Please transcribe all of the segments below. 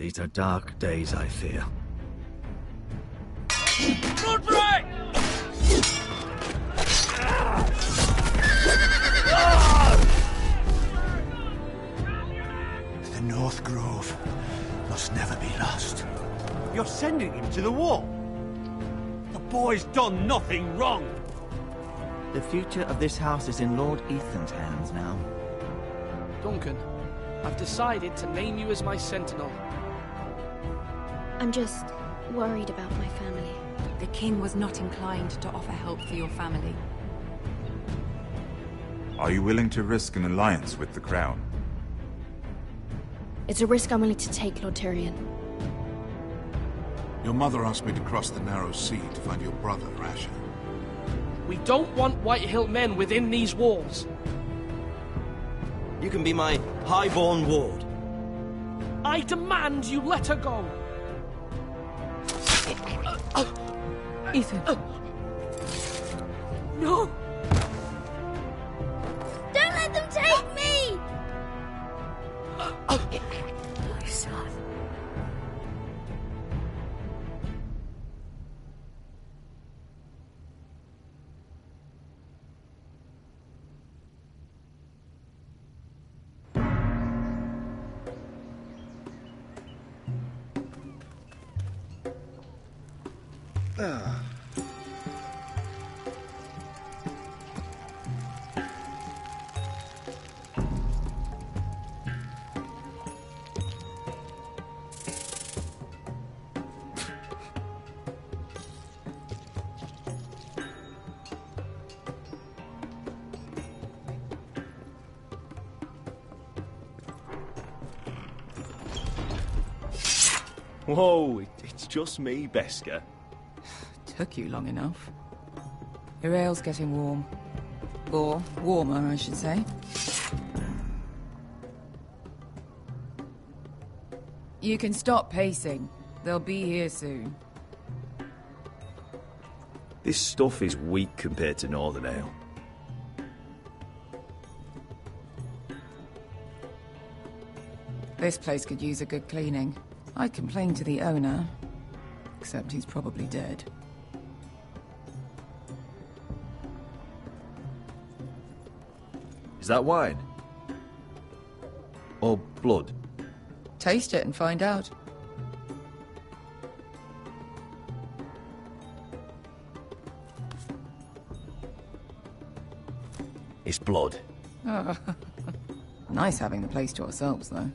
These are dark days, I fear. Roderick! The North Grove must never be lost. You're sending him to the war? The boy's done nothing wrong. The future of this house is in Lord Ethan's hands now. Duncan, I've decided to name you as my sentinel. I'm just worried about my family. The king was not inclined to offer help for your family. Are you willing to risk an alliance with the Crown? It's a risk I'm willing to take, Lord Tyrion. Your mother asked me to cross the narrow sea to find your brother, Asher. We don't want Whitehill men within these walls. You can be my highborn ward. I demand you let her go. Ethan. No! Don't let them take me! My son. Whoa, it's just me, Beskar. Took you long enough. Your ale's getting warm. Or warmer, I should say. You can stop pacing. They'll be here soon. This stuff is weak compared to Northern Ale. This place could use a good cleaning. I complained to the owner, except he's probably dead. Is that wine? Or blood? Taste it and find out. It's blood. Oh. Nice having the place to ourselves, though.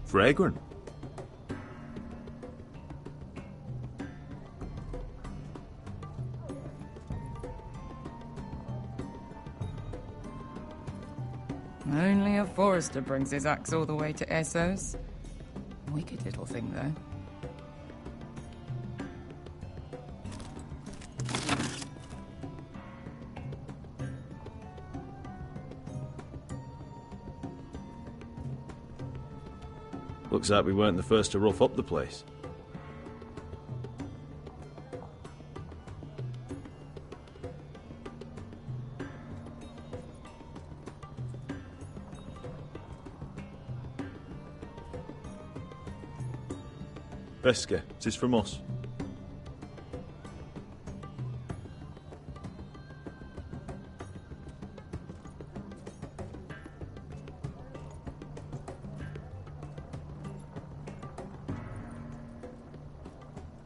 Fragrant. Only a Forrester brings his axe all the way to Essos. Wicked little thing, though. Looks like we weren't the first to rough up the place. Beskar, it is from us.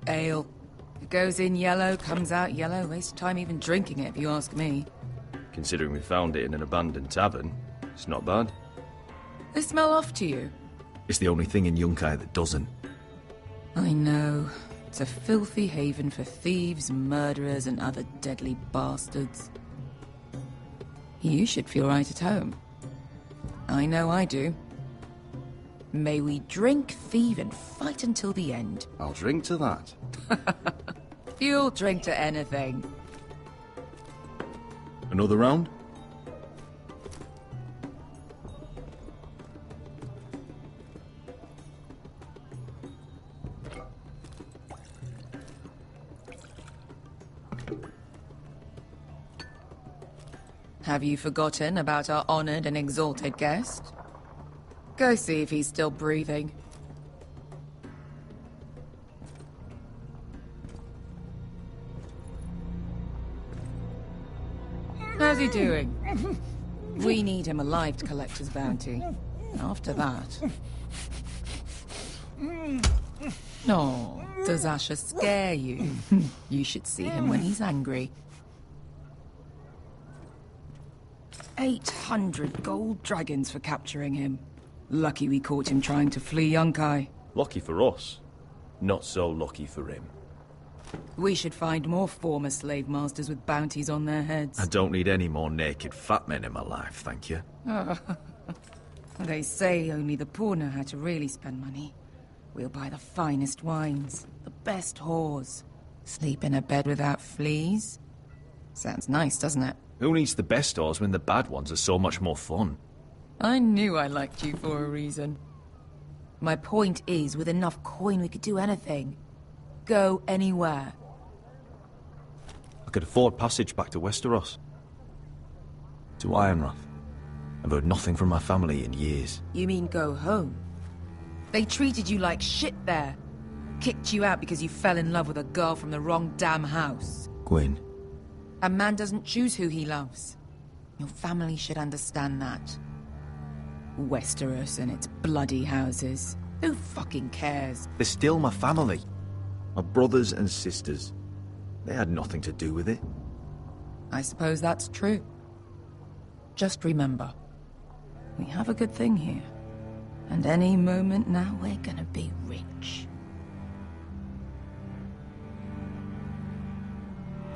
Ale. It goes in yellow, comes out yellow. Waste time even drinking it, if you ask me. Considering we found it in an abandoned tavern, it's not bad. They smell off to you. It's the only thing in Yunkai that doesn't. I know. It's a filthy haven for thieves, murderers, and other deadly bastards. You should feel right at home. I know I do. May we drink, thieve, and fight until the end. I'll drink to that. You'll drink to anything. Another round? Have you forgotten about our honored and exalted guest? Go see if he's still breathing. How's he doing? We need him alive to collect his bounty. After that... Oh, does Asher scare you? You should see him when he's angry. 800 gold dragons for capturing him. Lucky we caught him trying to flee Yunkai. Lucky for us. Not so lucky for him. We should find more former slave masters with bounties on their heads. I don't need any more naked fat men in my life, thank you. They say only the poor know how to really spend money. We'll buy the finest wines, the best whores. Sleep in a bed without fleas? Sounds nice, doesn't it? Who needs the best whores when the bad ones are so much more fun? I knew I liked you for a reason. My point is, with enough coin we could do anything. Go anywhere. I could afford passage back to Westeros. To Ironrath. I've heard nothing from my family in years. You mean go home? They treated you like shit there. Kicked you out because you fell in love with a girl from the wrong damn house. Gwyn. A man doesn't choose who he loves. Your family should understand that. Westeros and its bloody houses. Who fucking cares? They're still my family. My brothers and sisters. They had nothing to do with it. I suppose that's true. Just remember, we have a good thing here. And any moment now, we're gonna be rich.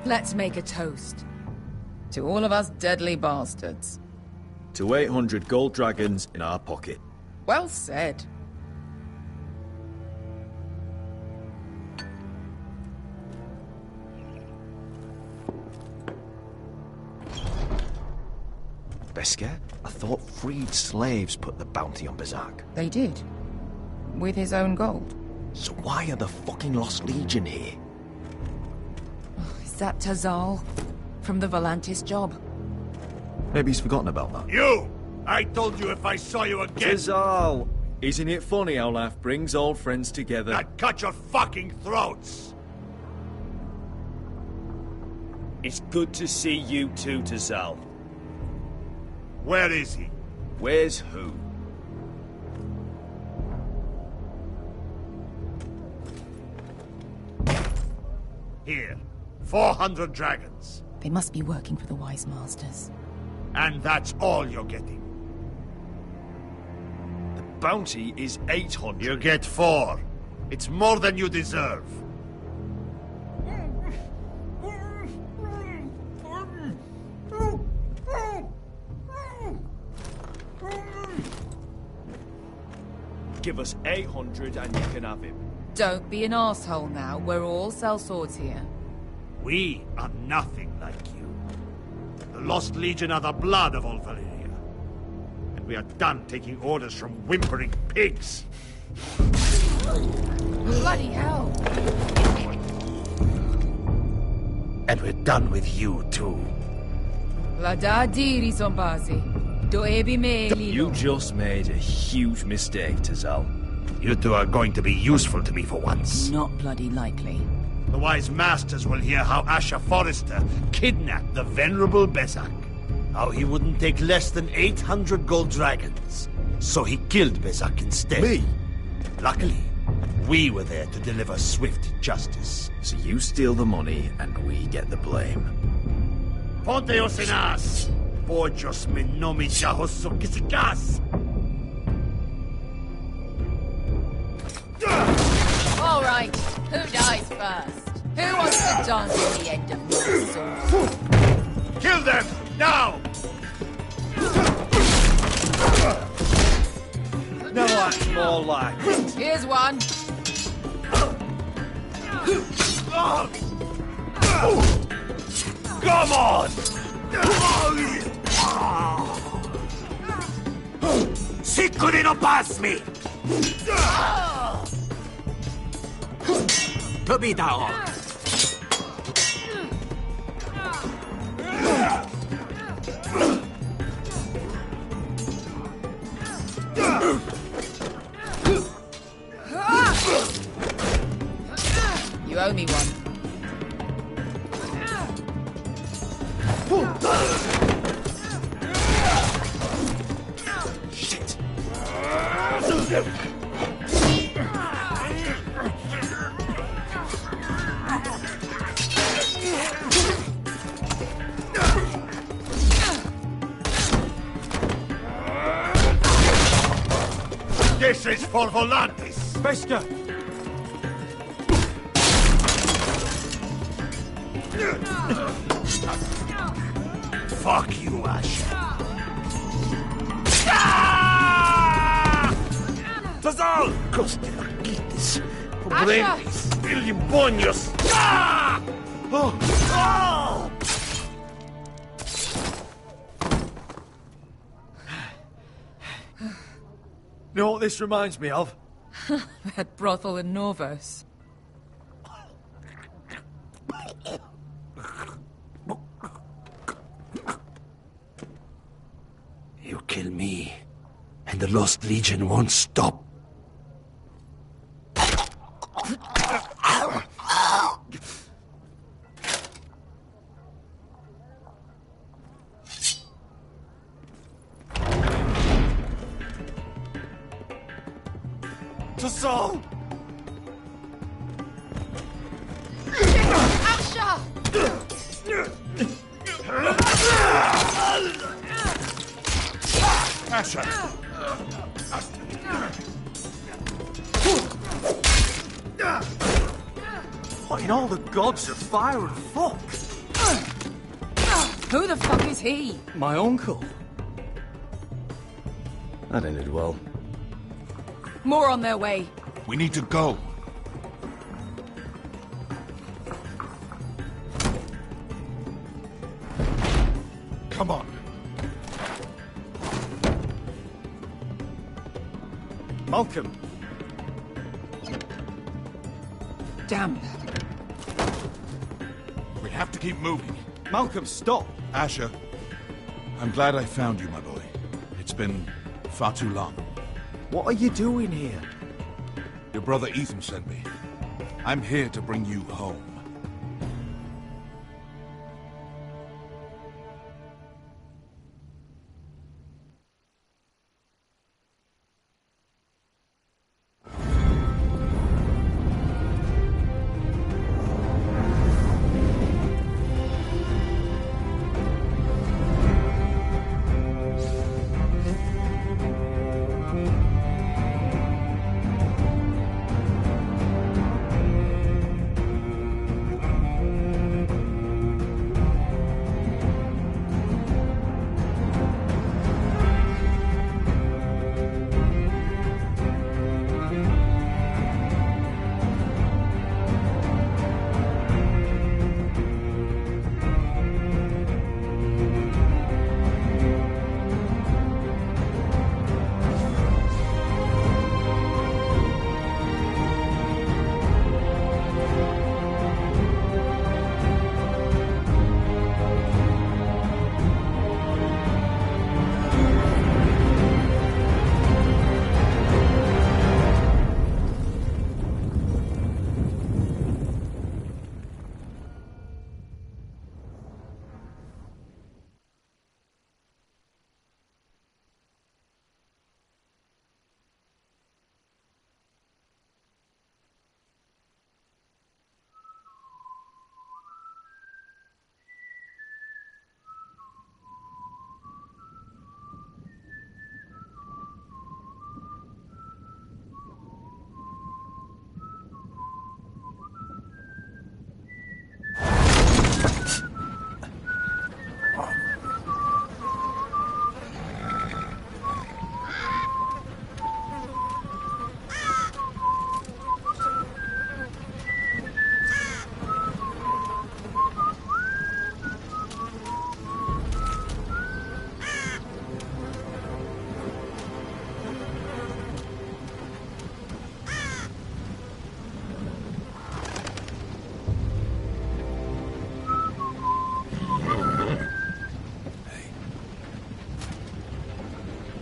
Let's make a toast. To all of us deadly bastards. To 800 gold dragons in our pocket. Well said. Beskar? I thought freed slaves put the bounty on Berserk. They did. With his own gold. So why are the fucking Lost Legion here? Is that Tazal? From the Volantis job? Maybe he's forgotten about that. You! I told you if I saw you again... Tazal! Isn't it funny how life brings old friends together? I'd cut your fucking throats! It's good to see you too, Tazal. Where is he? Where's who? Here. 400 dragons. They must be working for the Wise Masters. And that's all you're getting. The bounty is 800. You get 4. It's more than you deserve. Give us 800 and you can have him. Don't be an asshole now. We're all sellswords here. We are nothing like you. The Lost Legion are the blood of all Valyria. And we are done taking orders from whimpering pigs. Bloody hell! And we're done with you, too. Ladadiri Zombazi. You just made a huge mistake, Tazal. You two are going to be useful to me for once. Not bloody likely. The Wise Masters will hear how Asher Forrester kidnapped the venerable Bezzak. How he wouldn't take less than 800 gold dragons. So he killed Bezzak instead. Me? Luckily, we were there to deliver swift justice. So you steal the money and we get the blame. Ponteos en as! Pojos me nomi chahoso kisikas! All right, who dies first? Who wants to dance at the end of my sword? Kill them, now! No, that's more like it. Here's one. Come on! Sicuri non pasmi! Tobitao! You owe me one. Shit! This is for Volantis! Bester! Fuck you, Ash. Tazal! Coste arquites, pobrenis, ilimbonios! Oh! You know what this reminds me of? That brothel in Norvos. You kill me, and the Lost Legion won't stop. To Saul! Asha! Asher! What in all the gods of fire and fuck? Who the fuck is he? My uncle. That ended well. More on their way. We need to go. Come on. Malcolm. Damn. We have to keep moving. Malcolm, stop! Asher, I'm glad I found you, my boy. It's been far too long. What are you doing here? Your brother Ethan sent me. I'm here to bring you home.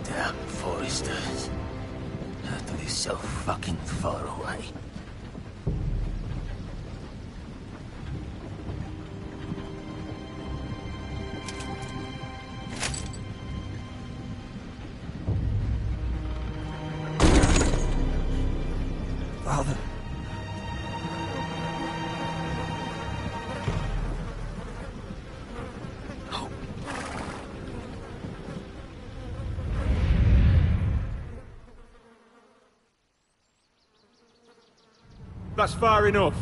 Damn foresters. so fucking far away. Father. That's far enough.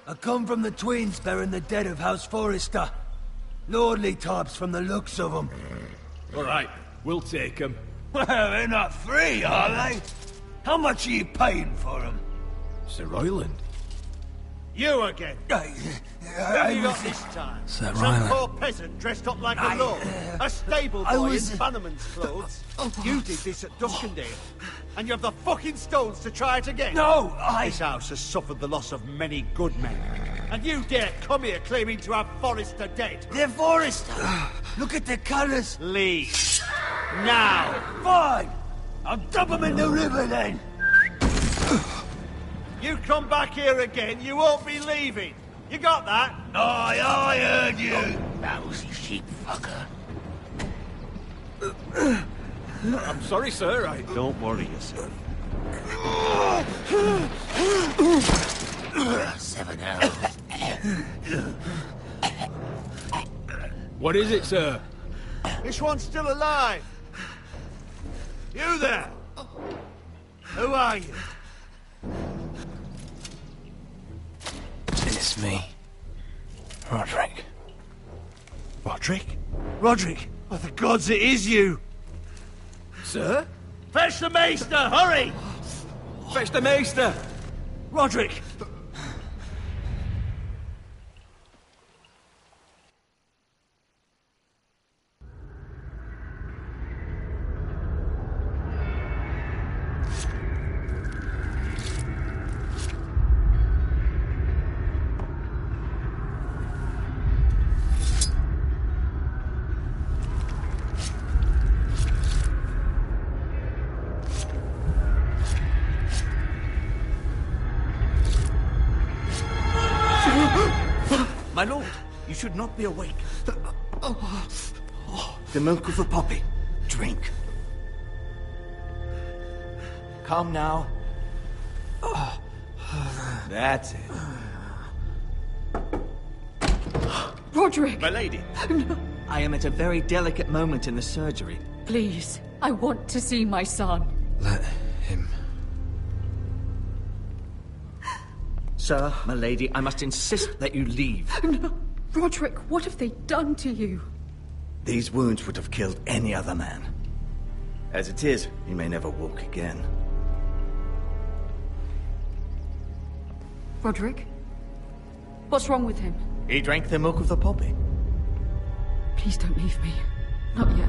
I come from the twins bearing the dead of House Forrester. Lordly types from the looks of them. All right, we'll take them. Well, they're not free, are they? How much are you paying for them? Sir Royland. You again. Who have you got this time? Sir Some Ryland. poor peasant dressed up like a lord. A stable boy was- in Bannerman's clothes. You did this at Duskendale. And you have the fucking stones to try it again? No, This house has suffered the loss of many good men. And you dare come here claiming to have Forrester dead? They're Forrester. Look at the colours. Leave. Now. Fine. I'll dump them in the river then. You come back here again, you won't be leaving. You got that? Aye, I heard you. Lousy sheep fucker. I'm sorry, sir. Don't worry yourself. 7 hours. What is it, sir? This one's still alive. You there? Who are you? It's me. Roderick. Roderick? Roderick? Oh, the gods, it is you! Sir? Fetch the maester, hurry! Fetch the maester! Roderick! My lord, you should not be awake. The milk of the poppy. Drink. Calm now. That's it. Roderick! My lady. I am at a very delicate moment in the surgery. Please, I want to see my son. Let him. Sir, my lady, I must insist that you leave. No. Roderick, what have they done to you? These wounds would have killed any other man. As it is, he may never walk again. Roderick? What's wrong with him? He drank the milk of the poppy. Please don't leave me. Not yet.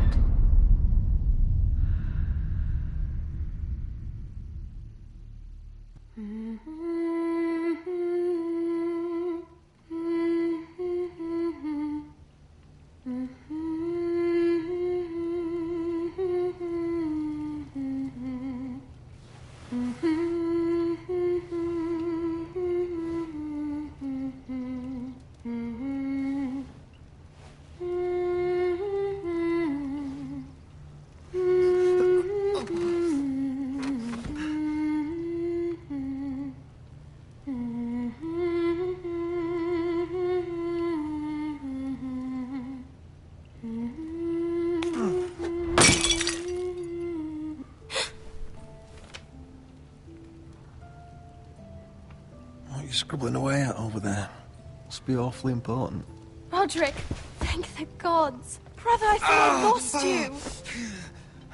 What are you scribbling away at over there? Must be awfully important. Roderick, thank the gods. Brother, I thought I lost you.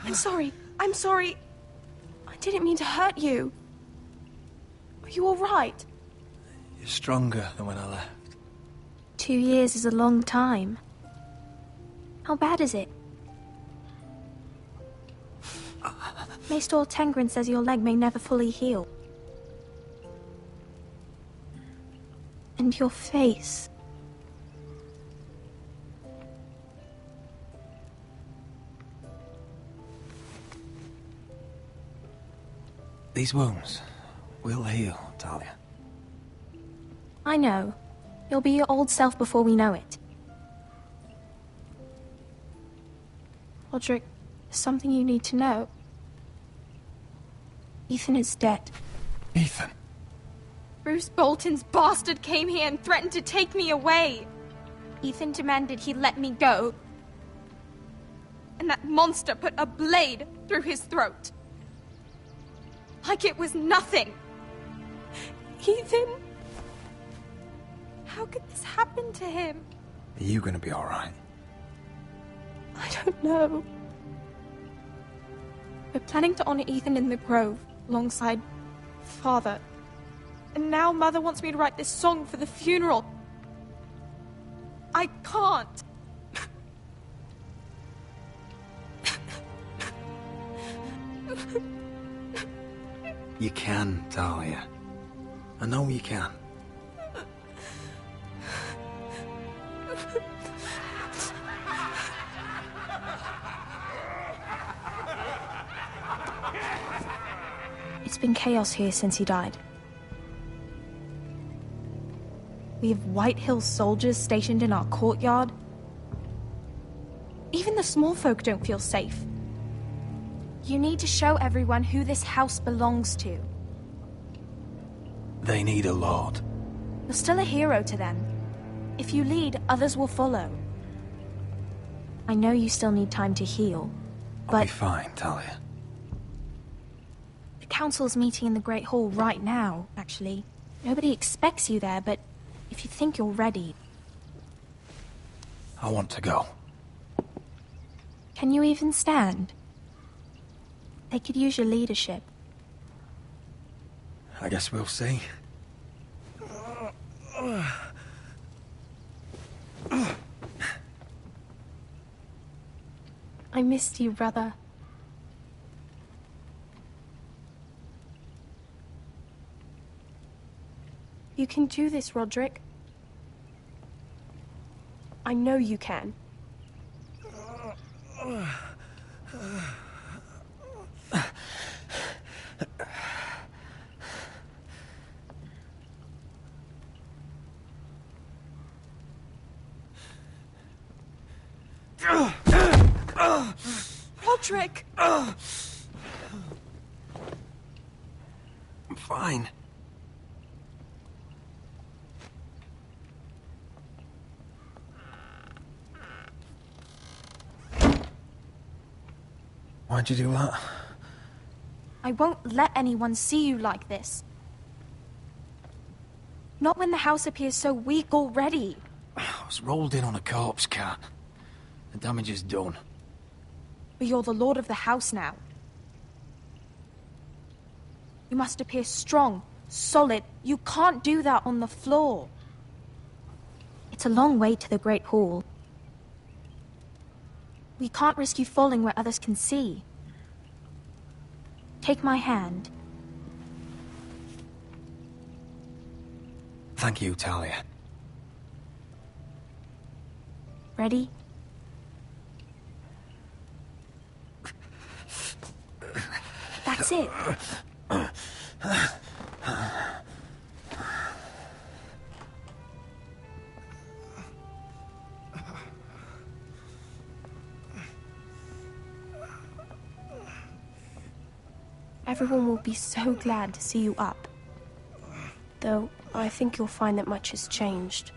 I'm sorry. I'm sorry. I didn't mean to hurt you. Are you all right? You're stronger than when I left. 2 years is a long time. How bad is it? Maester Tengrin says your leg may never fully heal. And your face. These wounds will heal, Talia. I know. You'll be your old self before we know it. Roderick, there's something you need to know. Ethan is dead. Ethan? Bruce Bolton's bastard came here and threatened to take me away. Ethan demanded he let me go. And that monster put a blade through his throat. Like it was nothing. Ethan... How could this happen to him? Are you gonna be alright? I don't know. We're planning to honor Ethan in the Grove, alongside Father. And now Mother wants me to write this song for the funeral. I can't. You can, Talia. I know you can. It's been chaos here since he died. We have White Hill soldiers stationed in our courtyard. Even the small folk don't feel safe. You need to show everyone who this house belongs to. They need a lord. You're still a hero to them. If you lead, others will follow. I know you still need time to heal, but... I'll be fine, Talia. The council's meeting in the Great Hall right now, actually. Nobody expects you there, but if you think you're ready... I want to go. Can you even stand? They could use your leadership. I guess we'll see. I missed you, brother. You can do this, Roderick. I know you can. Roderick! I'm fine. Why'd you do that? I won't let anyone see you like this. Not when the house appears so weak already. I was rolled in on a corpse cart. The damage is done. But you're the lord of the house now. You must appear strong, solid. You can't do that on the floor. It's a long way to the Great Hall. We can't risk you falling where others can see. Take my hand. Thank you, Talia. Ready? That's it. Everyone will be so glad to see you up. Though, I think you'll find that much has changed.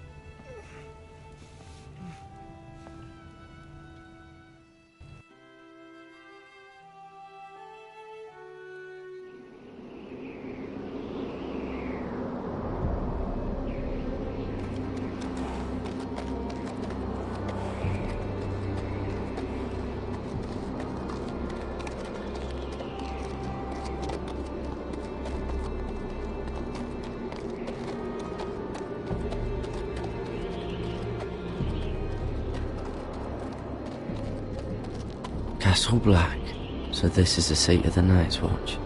Castle Black. So this is the seat of the Night's Watch.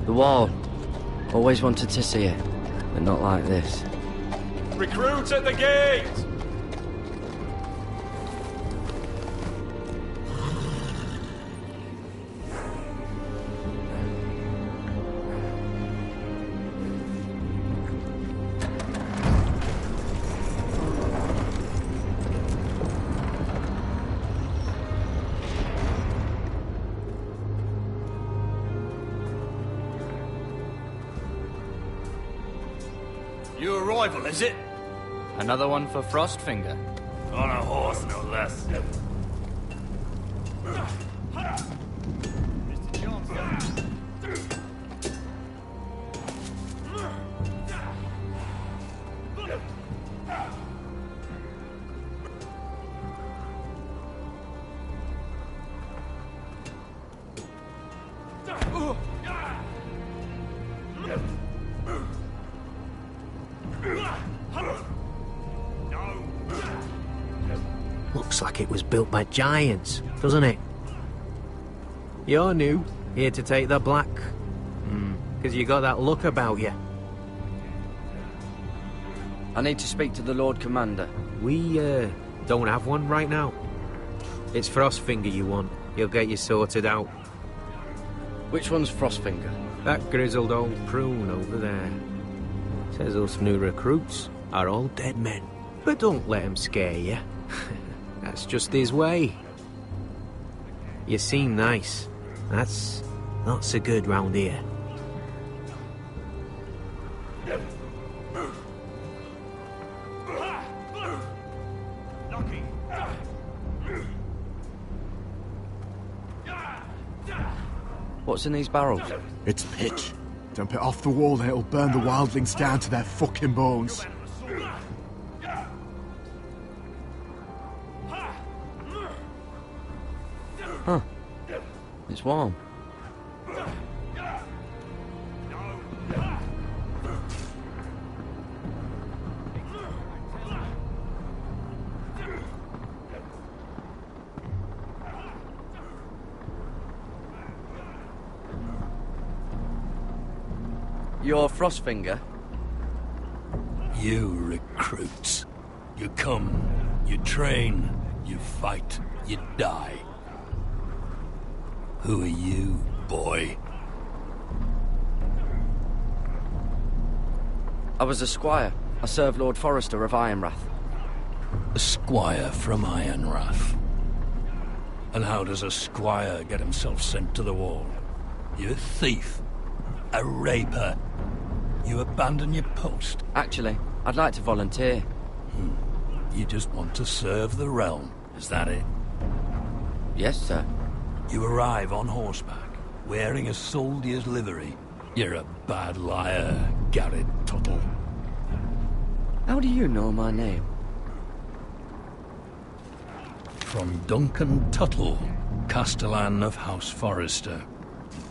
The wall. Always wanted to see it, but not like this. Recruit at the gate! arrival, is it? Another one for Frostfinger. On a horse, no less. Looks like it was built by giants, doesn't it? You're new, here to take the black. Because you got that look about you. I need to speak to the Lord Commander. We, don't have one right now. It's Frostfinger you want. He'll get you sorted out. Which one's Frostfinger? That grizzled old prune over there. Says us new recruits are all dead men. But don't let him scare you. That's just his way. You seem nice. That's not so good round here. What's in these barrels? It's pitch. Dump it off the wall and it'll burn the wildlings down to their fucking bones. Huh. It's warm. You're Frostfinger? You recruits. You come, you train, you fight, you die. Who are you, boy? I was a squire. I served Lord Forrester of Ironrath. A squire from Ironrath. And how does a squire get himself sent to the wall? You a thief. A raper. You abandon your post. Actually, I'd like to volunteer. You just want to serve the realm, is that it? Yes, sir. You arrive on horseback, wearing a soldier's livery. You're a bad liar, Garrett Tuttle. How do you know my name? From Duncan Tuttle, Castellan of House Forrester.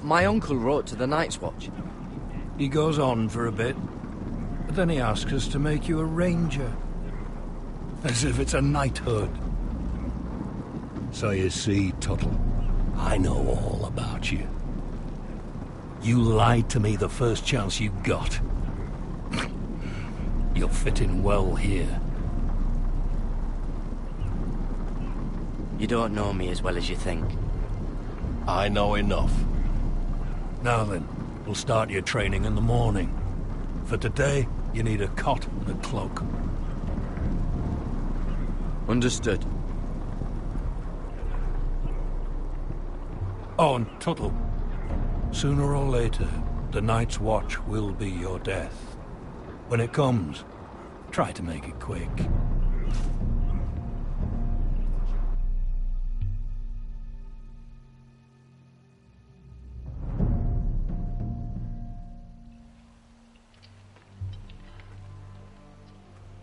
My uncle wrote to the Night's Watch. He goes on for a bit, but then he asks us to make you a ranger. As if it's a knighthood. So you see, Tuttle, I know all about you. You lied to me the first chance you got. You'll fit in well here. You don't know me as well as you think. I know enough. Now then, we'll start your training in the morning. For today, you need a cot and a cloak. Understood. Oh, and Tuttle. Sooner or later, the Night's Watch will be your death. When it comes, try to make it quick.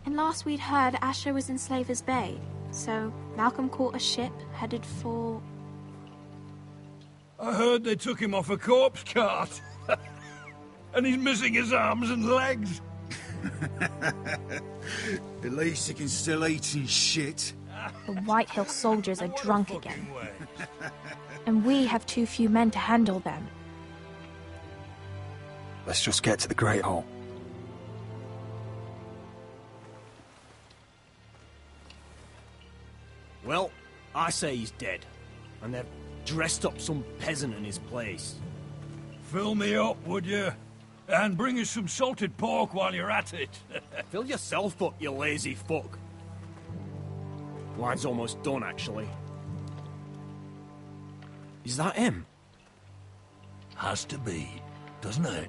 And last we'd heard, Asher was in Slaver's Bay, so Malcolm caught a ship headed for... I heard they took him off a corpse cart. And he's missing his arms and legs. At least he can still eat and shit. The Whitehill soldiers are drunk again. And we have too few men to handle them. Let's just get to the Great Hall. Well, I say he's dead. And they've dressed up some peasant in his place. Fill me up, would you? And bring us some salted pork while you're at it. Fill yourself up, you lazy fuck. Wine's almost done, actually. Is that him? Has to be, doesn't it?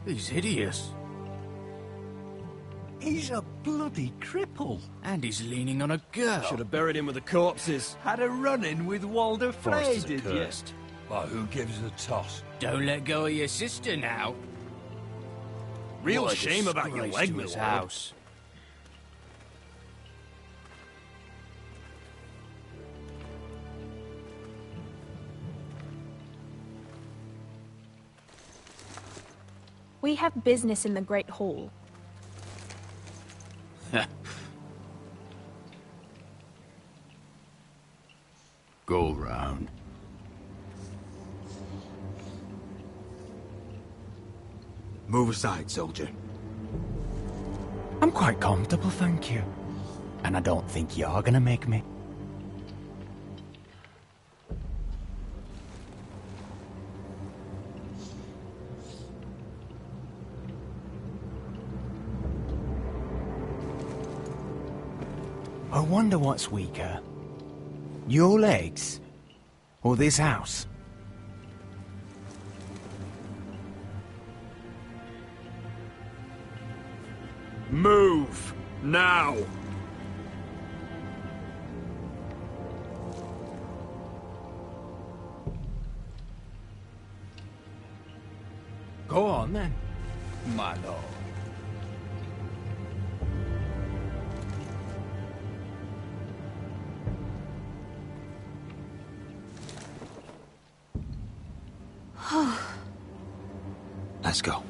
He's hideous. He's a bloody cripple. And he's leaning on a girl. Should have buried him with the corpses. Had a run-in with Walder Frey, Forrester's did you? accursed. Well, who gives a toss? Don't let go of your sister now. Real What a shame about your disgrace leg, to my his lord. house. We have business in the Great Hall. Go round. Move aside, soldier. I'm quite comfortable, thank you. And I don't think you're gonna make me. I wonder what's weaker. Your legs? Or this house? Move! Now! Go on then, my lord. Let's go.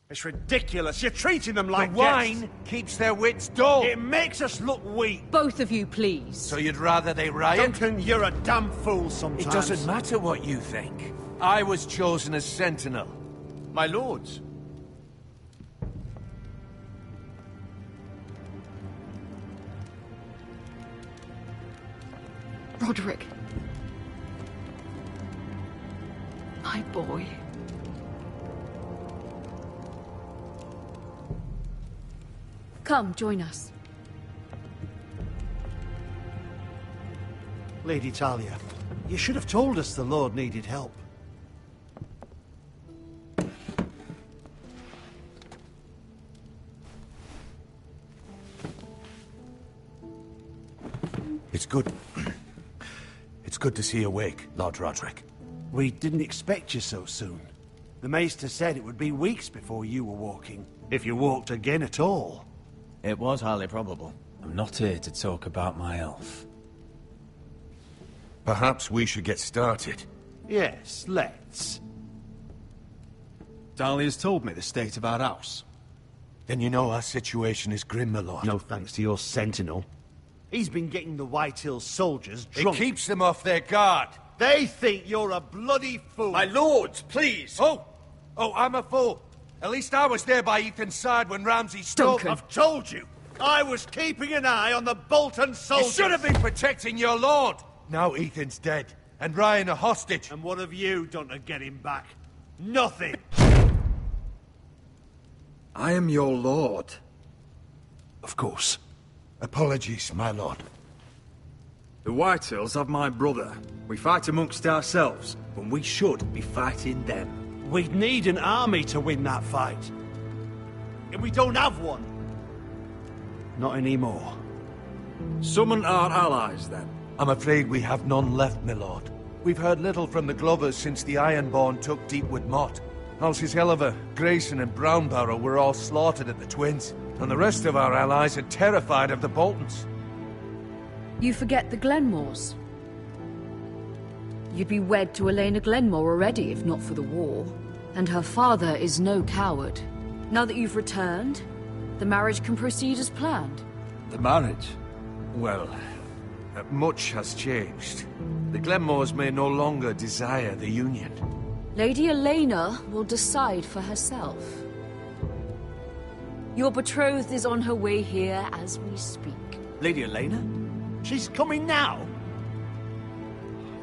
It's ridiculous. You're treating them like The wine keeps their wits dull. It makes us look weak. Both of you, please. So you'd rather they riot? Duncan, you're a damn fool sometimes. It doesn't matter what you think. I was chosen as sentinel. My lords. Roderick. My boy. Come, join us. Lady Talia, you should have told us the Lord needed help. It's good. It's good to see you awake, Lord Roderick. We didn't expect you so soon. The Maester said it would be weeks before you were walking, if you walked again at all. It was highly probable. I'm not here to talk about my elf. Perhaps we should get started. Yes, let's. Dahlia's told me the state of our house. Then you know our situation is grim, my lord. No thanks to your sentinel. He's been getting the White Hills soldiers drunk. It keeps them off their guard. They think you're a bloody fool. My lords, please. Oh, I'm a fool. At least I was there by Ethan's side when Ramsay stole... I've told you. I was keeping an eye on the Bolton soldiers. You should have been protecting your lord. Now Ethan's dead, and Ryan a hostage. And what have you done to get him back? Nothing. I am your lord. Of course. Apologies, my lord. The Whitehills have my brother. We fight amongst ourselves, when we should be fighting them. We'd need an army to win that fight. And we don't have one. Not anymore. Summon our allies, then. I'm afraid we have none left, my lord. We've heard little from the Glovers since the Ironborn took Deepwood Motte. Houses Helliver, Grayson and Brownbarrow were all slaughtered at the Twins, and the rest of our allies are terrified of the Boltons. You forget the Glenmores. You'd be wed to Elena Glenmore already if not for the war. And her father is no coward. Now that you've returned, the marriage can proceed as planned. The marriage? Well, much has changed. The Glenmores may no longer desire the union. Lady Elena will decide for herself. Your betrothed is on her way here as we speak. Lady Elena? She's coming now.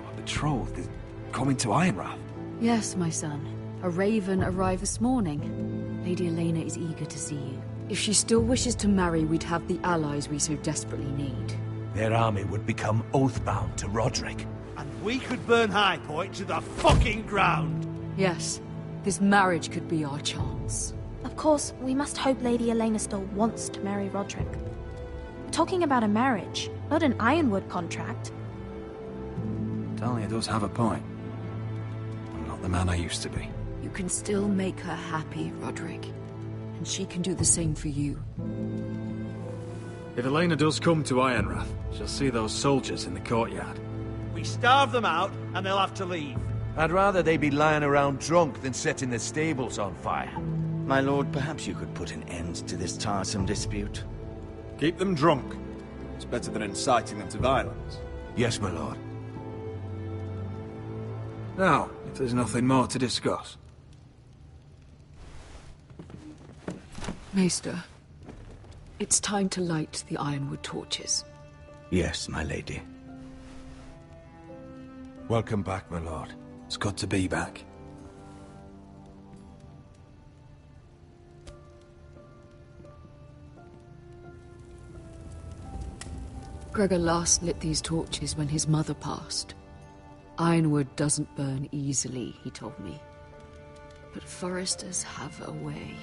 My betrothed is coming to Ironrath. Yes, my son. A raven arrived this morning. Lady Elena is eager to see you. If she still wishes to marry, we'd have the allies we so desperately need. their army would become oathbound to Roderick. And we could burn High Point to the fucking ground! Yes, this marriage could be our chance. Of course, we must hope Lady Elena still wants to marry Roderick. We're talking about a marriage, not an Ironwood contract. Talia does have a point. I'm not the man I used to be. You can still make her happy, Roderick. And she can do the same for you. If Elena does come to Ironrath, she'll see those soldiers in the courtyard. We starve them out, and they'll have to leave. I'd rather they be lying around drunk than setting the stables on fire. My lord, perhaps you could put an end to this tiresome dispute. Keep them drunk. It's better than inciting them to violence. Yes, my lord. Now, if there's nothing more to discuss. Maester, it's time to light the Ironwood torches. Yes, my lady. Welcome back, my lord. It's good to be back. Gregor last lit these torches when his mother passed. Ironwood doesn't burn easily, he told me. But foresters have a way.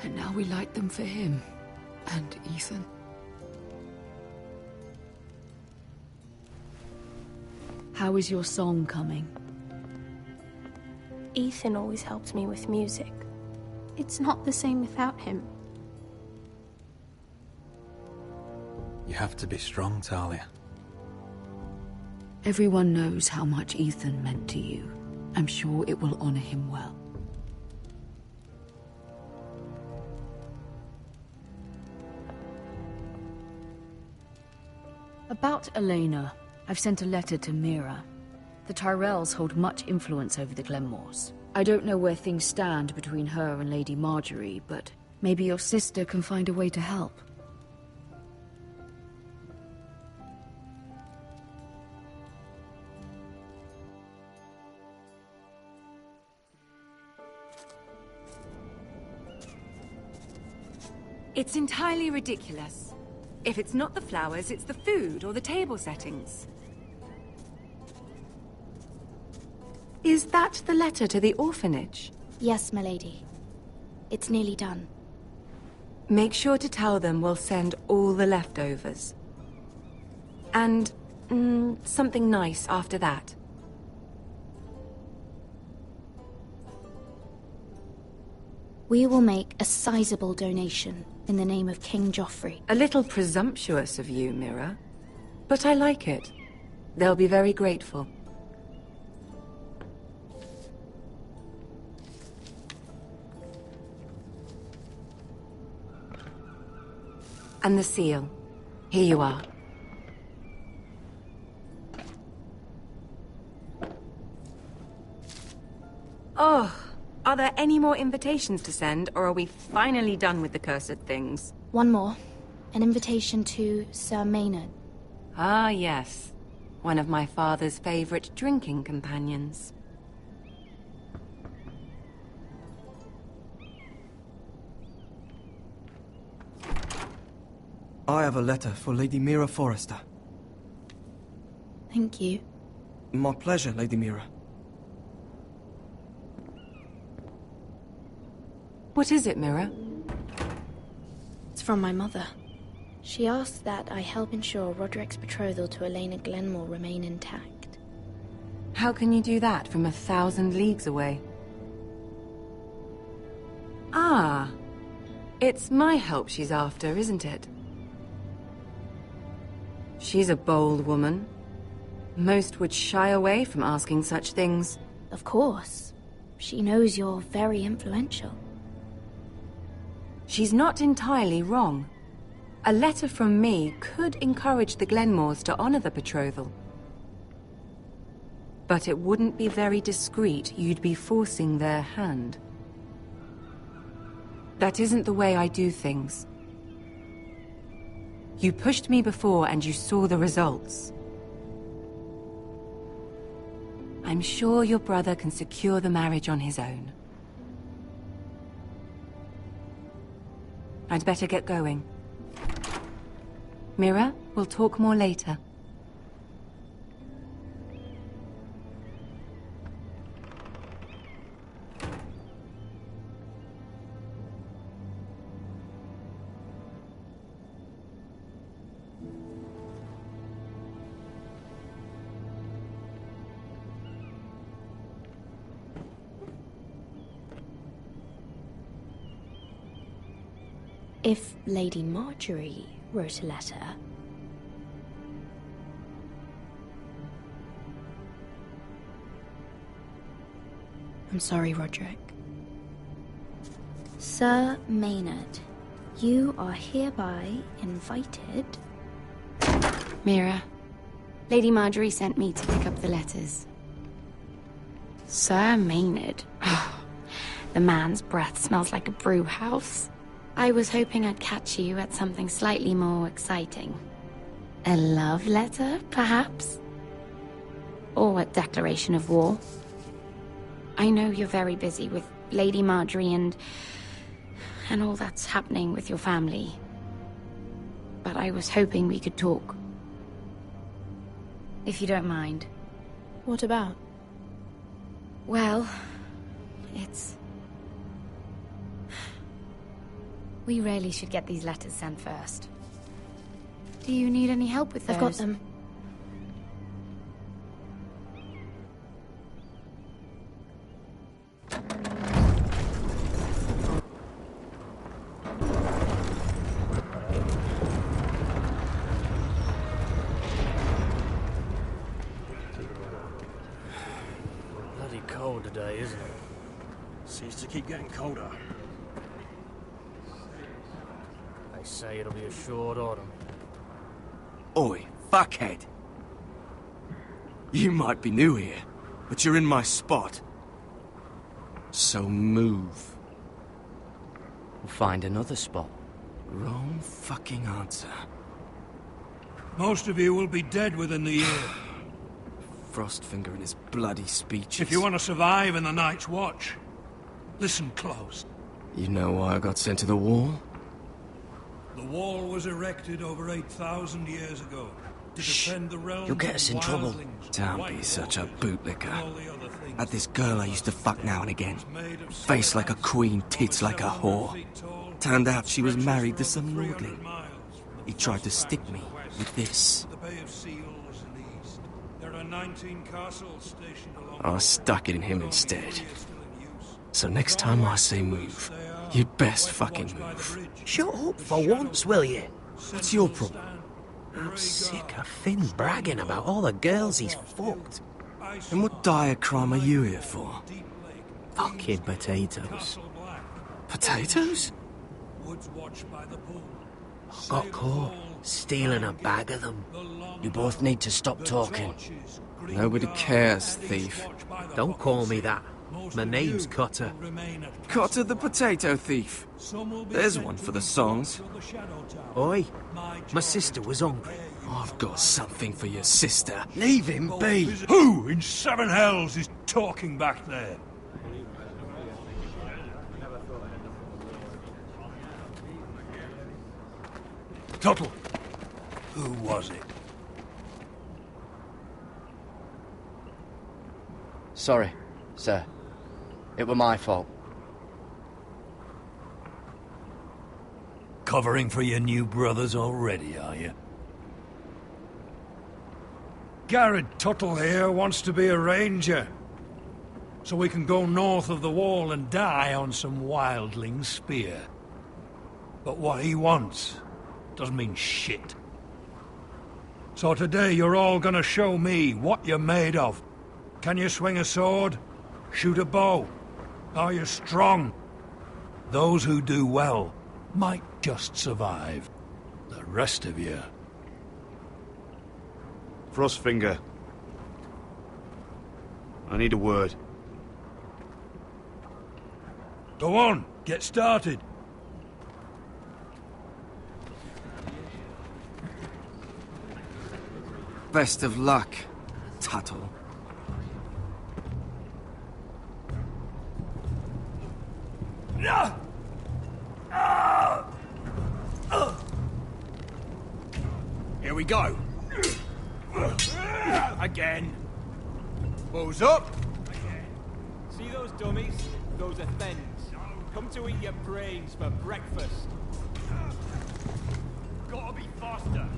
And now we light them for him. And Ethan. How is your song coming? Ethan always helps me with music. It's not the same without him. You have to be strong, Talia. Everyone knows how much Ethan meant to you. I'm sure it will honor him well. About Elena, I've sent a letter to Mira. The Tyrells hold much influence over the Glenmores. I don't know where things stand between her and Lady Marjorie, but maybe your sister can find a way to help. It's entirely ridiculous. If it's not the flowers, it's the food or the table settings. Is that the letter to the orphanage? Yes, my lady. It's nearly done. Make sure to tell them we'll send all the leftovers. And something nice after that. We will make a sizable donation in the name of King Joffrey. A little presumptuous of you, Mira. But I like it. They'll be very grateful. And the seal. Here you are. Oh, are there any more invitations to send, or are we finally done with the cursed things? One more. An invitation to Sir Maynard. Ah, yes. One of my father's favorite drinking companions. I have a letter for Lady Mira Forrester. Thank you. My pleasure, Lady Mira. What is it, Mira? It's from my mother. She asks that I help ensure Roderick's betrothal to Elena Glenmore remain intact. How can you do that from 1,000 leagues away? Ah, it's my help she's after, isn't it? She's a bold woman. Most would shy away from asking such things. Of course. She knows you're very influential. She's not entirely wrong. A letter from me could encourage the Glenmores to honor the betrothal. But it wouldn't be very discreet. You'd be forcing their hand. That isn't the way I do things. You pushed me before and you saw the results. I'm sure your brother can secure the marriage on his own. I'd better get going. Mira? We'll talk more later. If Lady Marjorie wrote a letter... I'm sorry, Roderick. Sir Maynard, you are hereby invited... Mira, Lady Marjorie sent me to pick up the letters. Sir Maynard? The man's breath smells like a brew house. I was hoping I'd catch you at something slightly more exciting. A love letter, perhaps? Or a declaration of war? I know you're very busy with Lady Marjorie and all that's happening with your family. But I was hoping we could talk. If you don't mind. What about? Well, it's... We really should get these letters sent first. Do you need any help with those? I've got them. Bloody cold today, isn't it? Seems to keep getting colder. They say it'll be a short autumn. Oi, fuckhead. You might be new here, but you're in my spot. So move. We'll find another spot. Wrong fucking answer. Most of you will be dead within the year. Frostfinger and his bloody speeches. If you want to survive in the Night's Watch, listen close. You know why I got sent to the wall? The wall was erected over 8,000 years ago to defend the realms. You'll get us in trouble. wildlings, Don't be such a bootlicker. Had this girl I used to fuck now and again. Face like a queen, tits like a whore. Turned out she was married to some lordling. He tried to stick me with this. The Bay of Seals in the east. There are 19 castles stationed along. I stuck it in him instead. So next time I say move, you'd best fucking move. Shut up for once, will you? What's your problem? I'm sick of Finn bragging about all the girls he's fucked. And what dire crime are you here for? Fucking potatoes. Potatoes? Got caught stealing a bag of them. You both need to stop talking. Nobody cares, thief. Don't call me that. My name's Cutter. Cutter the potato thief. There's one for the songs. Oi, my sister was hungry. I've got something for your sister. Leave him be. Who in seven hells is talking back there? Tuttle, who was it? Sorry, sir. It were my fault. Covering for your new brothers already, are you? Garrett Tuttle here wants to be a ranger. So we can go north of the wall and die on some wildling spear. But what he wants doesn't mean shit. So today you're all gonna show me what you're made of. Can you swing a sword? Shoot a bow? Are you strong? Those who do well might just survive. The rest of you... Frostfinger. I need a word. Go on, get started. Best of luck, Tuttle. Here we go. Again. Bows up. See those dummies? Those are thens. Come to eat your brains for breakfast. Gotta be faster.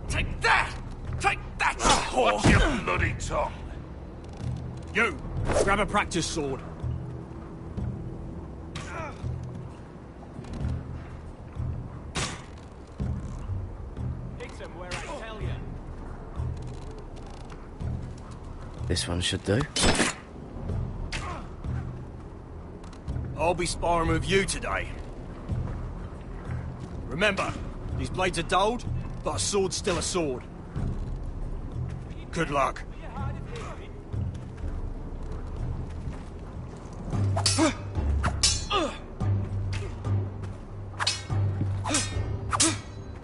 Take that! Take that! Watch your bloody tongue! You! Grab a practice sword. Hit him where I tell you. This one should do. I'll be sparring with you today. Remember, these blades are dulled, but a sword's still a sword. Good luck.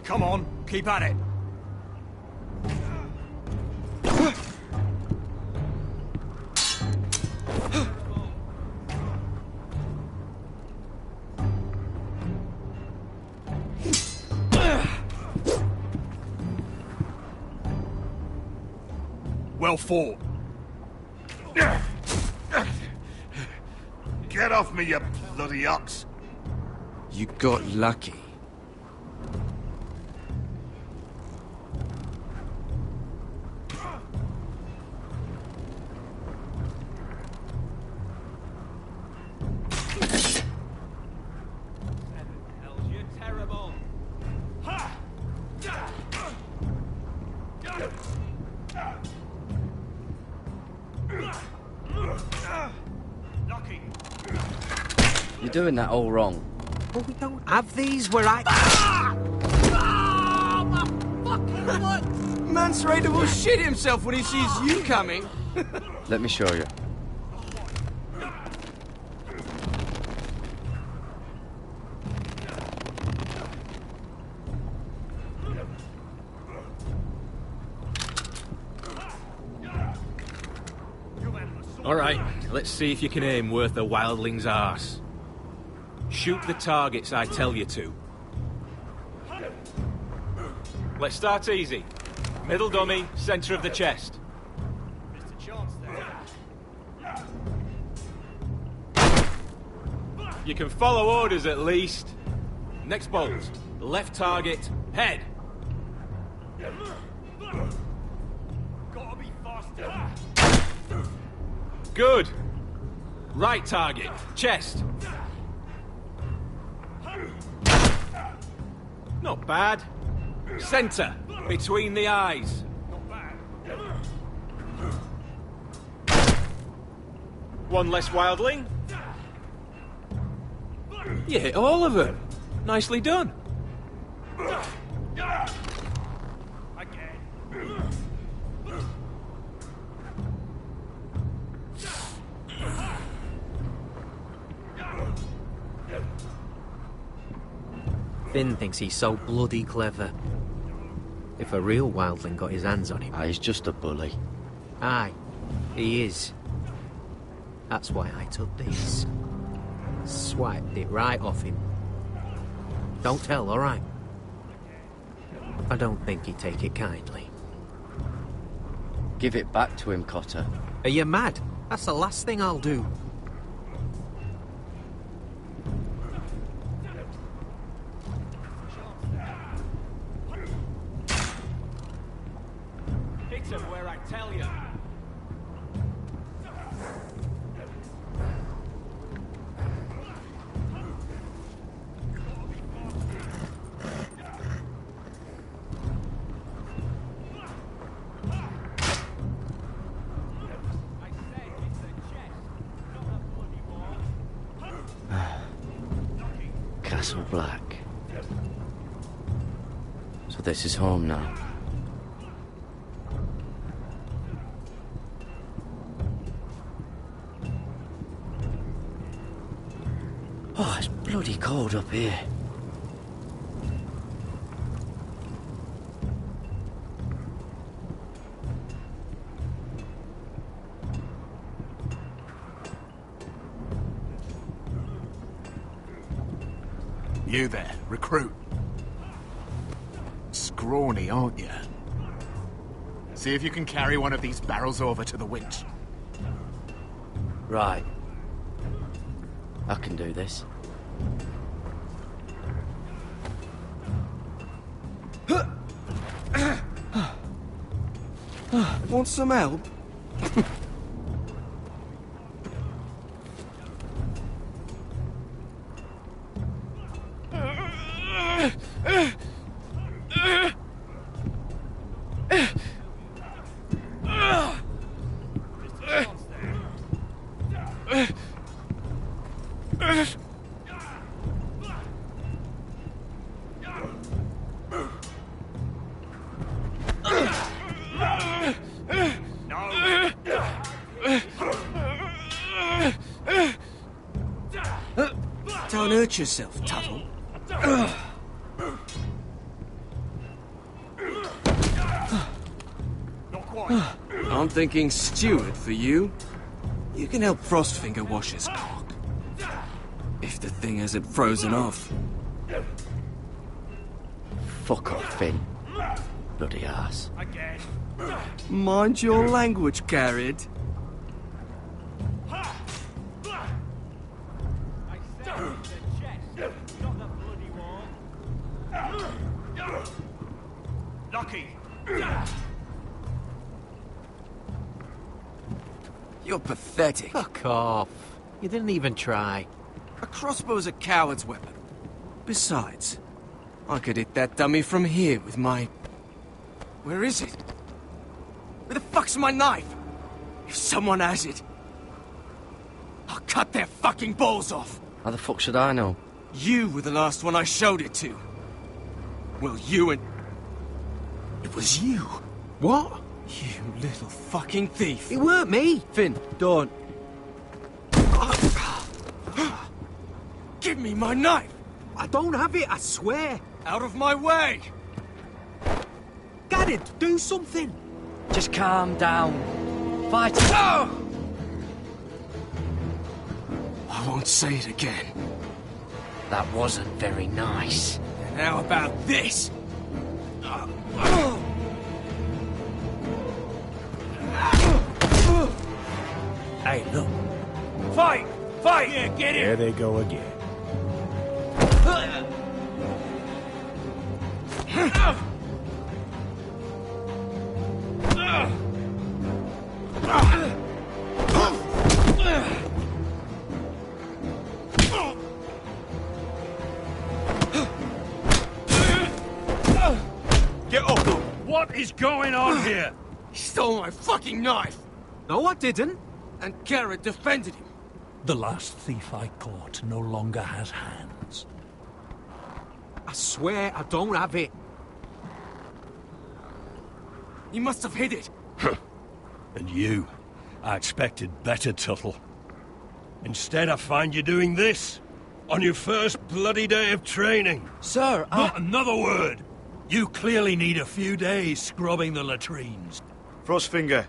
Come on, keep at it. Well fought. Get off me, you bloody ox! You got lucky. You're terrible. You're doing that all wrong. But we don't have these where I... Mance Raider will shit himself when he sees you coming. Let me show you. All right, let's see if you can aim worth a wildling's arse. Shoot the targets I tell you to. Let's start easy. Middle dummy, center of the chest. You can follow orders at least. Next bolt. Left target, head. Gotta be faster. Good. Right target, chest. Not bad. Center, between the eyes. One less wildling. You hit all of them. Nicely done. Finn thinks he's so bloody clever. If a real wildling got his hands on him... He's just a bully. Aye, he is. That's why I took these. Swiped it right off him. Don't tell, all right? I don't think he'd take it kindly. Give it back to him, Cotter. Are you mad? That's the last thing I'll do. Hit him where I tell you. Castle Black. So this is home now. Oh, it's bloody cold up here. You there, recruit. Scrawny, aren't you? See if you can carry one of these barrels over to the winch. Right. I can do this. Want some help? Don't hurt yourself, Tuttle. I'm thinking steward for you. You can help Frostfinger wash his cock. If the thing hasn't frozen off. Fuck off, Finn. Bloody ass. Mind your language, Carrot. Lucky. You're pathetic. Fuck off. You didn't even try. A crossbow's a coward's weapon. Besides, I could hit that dummy from here with my... Where is it? Where the fuck's my knife? If someone has it, I'll cut their fucking balls off. How the fuck should I know? You were the last one I showed it to. Well, you and... It was you. What? You little fucking thief. It weren't me. Finn, don't. Give me my knife. I don't have it, I swear. Out of my way. Garrett, do something. Just calm down. Fight. Oh! I won't say it again. That wasn't very nice. And how about this? Hey, look. Fight! Fight! Yeah, get it! There they go again. Get up! What is going on here? He stole my fucking knife! No, I didn't. And Garrett defended him. The last thief I caught no longer has hands. I swear I don't have it. You must have hid it. And you? I expected better, Tuttle. Instead, I find you doing this. On your first bloody day of training. Sir, Not another word! You clearly need a few days scrubbing the latrines. Frostfinger,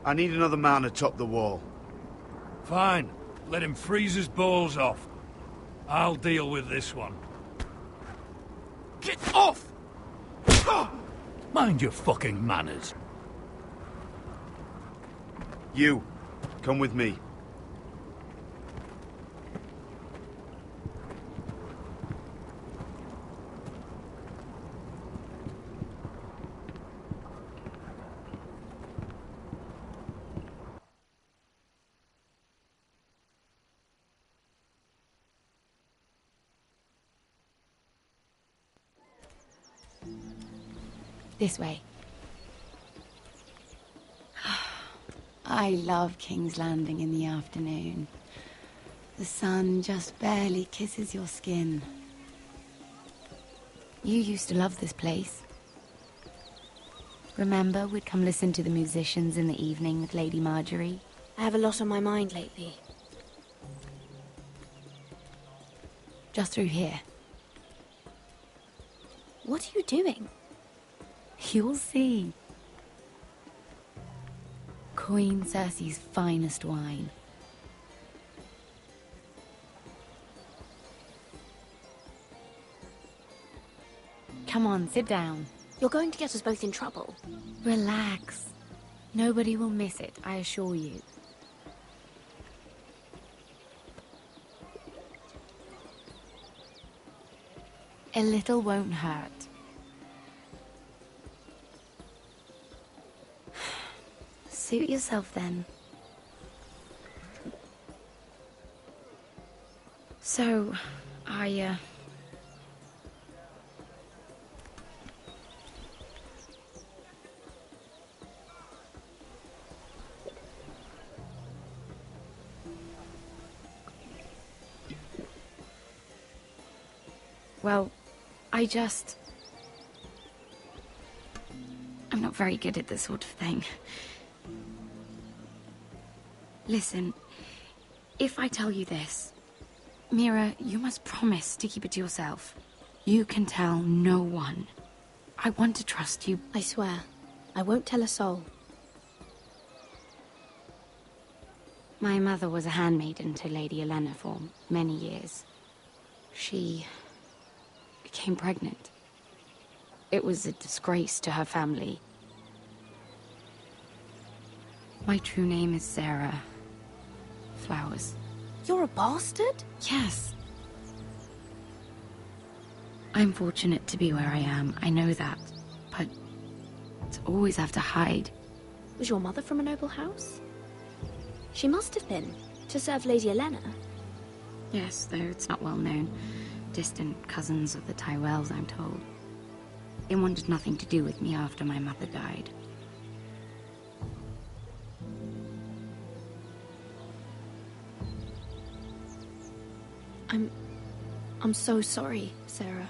I need another man to top the wall. Fine. Let him freeze his balls off. I'll deal with this one. Get off! Mind your fucking manners. You, come with me. This way. I love King's Landing in the afternoon. The sun just barely kisses your skin. You used to love this place. Remember, we'd come listen to the musicians in the evening with Lady Marjorie? I have a lot on my mind lately. Just through here. What are you doing? You'll see. Queen Cersei's finest wine. Come on, sit down. You're going to get us both in trouble. Relax. Nobody will miss it, I assure you. A little won't hurt. Suit yourself then. So, well, I'm not very good at this sort of thing. Listen, if I tell you this, Mira, you must promise to keep it to yourself. You can tell no one. I want to trust you. I swear, I won't tell a soul. My mother was a handmaiden to Lady Olenna for many years. She became pregnant. It was a disgrace to her family. My true name is Sarah Flowers. You're a bastard? Yes. I'm fortunate to be where I am, I know that. But to always have to hide. Was your mother from a noble house? She must have been, to serve Lady Olenna. Yes, though it's not well known. Distant cousins of the Tyrells, I'm told. They wanted nothing to do with me after my mother died. I'm so sorry, Sarah.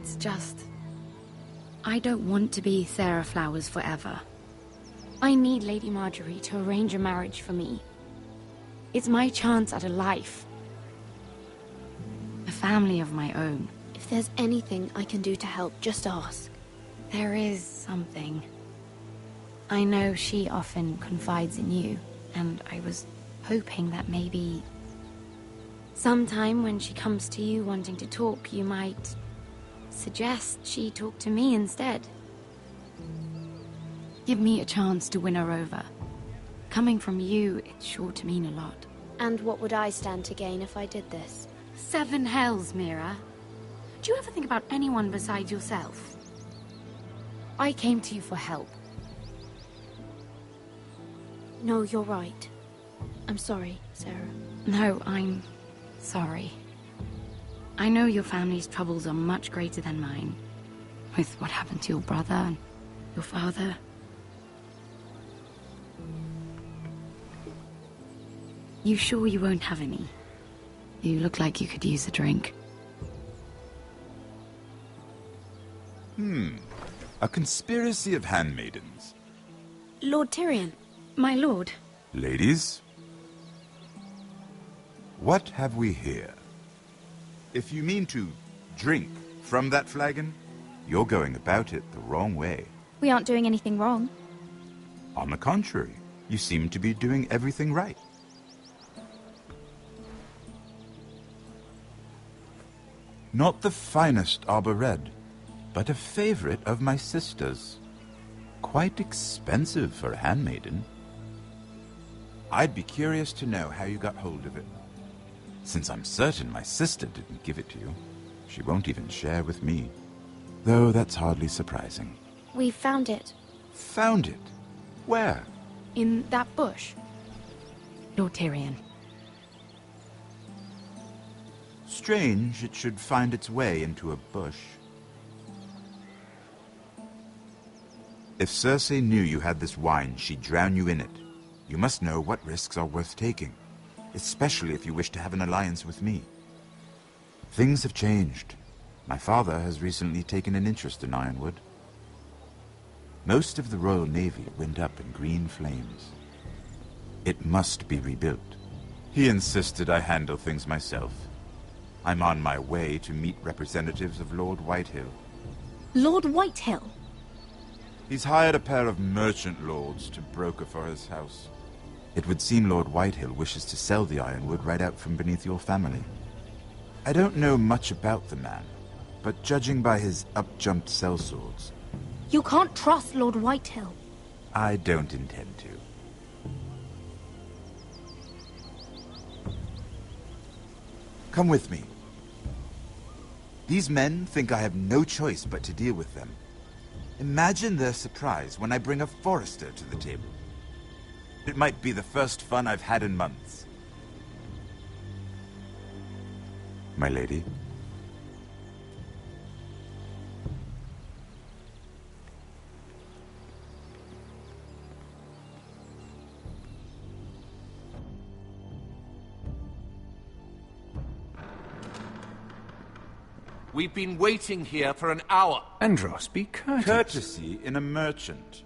It's just... I don't want to be Sarah Flowers forever. I need Lady Marjorie to arrange a marriage for me. It's my chance at a life. A family of my own. If there's anything I can do to help, just ask. There is something. I know she often confides in you, and I was hoping that maybe... sometime when she comes to you wanting to talk, you might suggest she talk to me instead. Give me a chance to win her over. Coming from you, it's sure to mean a lot. And what would I stand to gain if I did this? 7 hells, Mira. Do you ever think about anyone besides yourself? I came to you for help. No, you're right. I'm sorry, Sarah. No, I'm sorry. I know your family's troubles are much greater than mine. With what happened to your brother and your father. You sure you won't have any? You look like you could use a drink. A conspiracy of handmaidens. Lord Tyrion. My lord. Ladies, what have we here? If you mean to drink from that flagon, you're going about it the wrong way. We aren't doing anything wrong. On the contrary, you seem to be doing everything right. Not the finest Arbor Red, but a favorite of my sister's. Quite expensive for a handmaiden. I'd be curious to know how you got hold of it. Since I'm certain my sister didn't give it to you, she won't even share with me. Though that's hardly surprising. We found it. Found it? Where? In that bush. Lord Tyrion. Strange it should find its way into a bush. If Cersei knew you had this wine, she'd drown you in it. You must know what risks are worth taking, especially if you wish to have an alliance with me. Things have changed. My father has recently taken an interest in Ironwood. Most of the Royal Navy went up in green flames. It must be rebuilt. He insisted I handle things myself. I'm on my way to meet representatives of Lord Whitehill. Lord Whitehill? He's hired a pair of merchant lords to broker for his house. It would seem Lord Whitehill wishes to sell the ironwood right out from beneath your family. I don't know much about the man, but judging by his up-jumped sellswords, You can't trust Lord Whitehill. I don't intend to. Come with me. These men think I have no choice but to deal with them. Imagine their surprise when I bring a Forrester to the table. It might be the first fun I've had in months. My lady? We've been waiting here for an hour. Andros, be courteous. Courtesy in a merchant.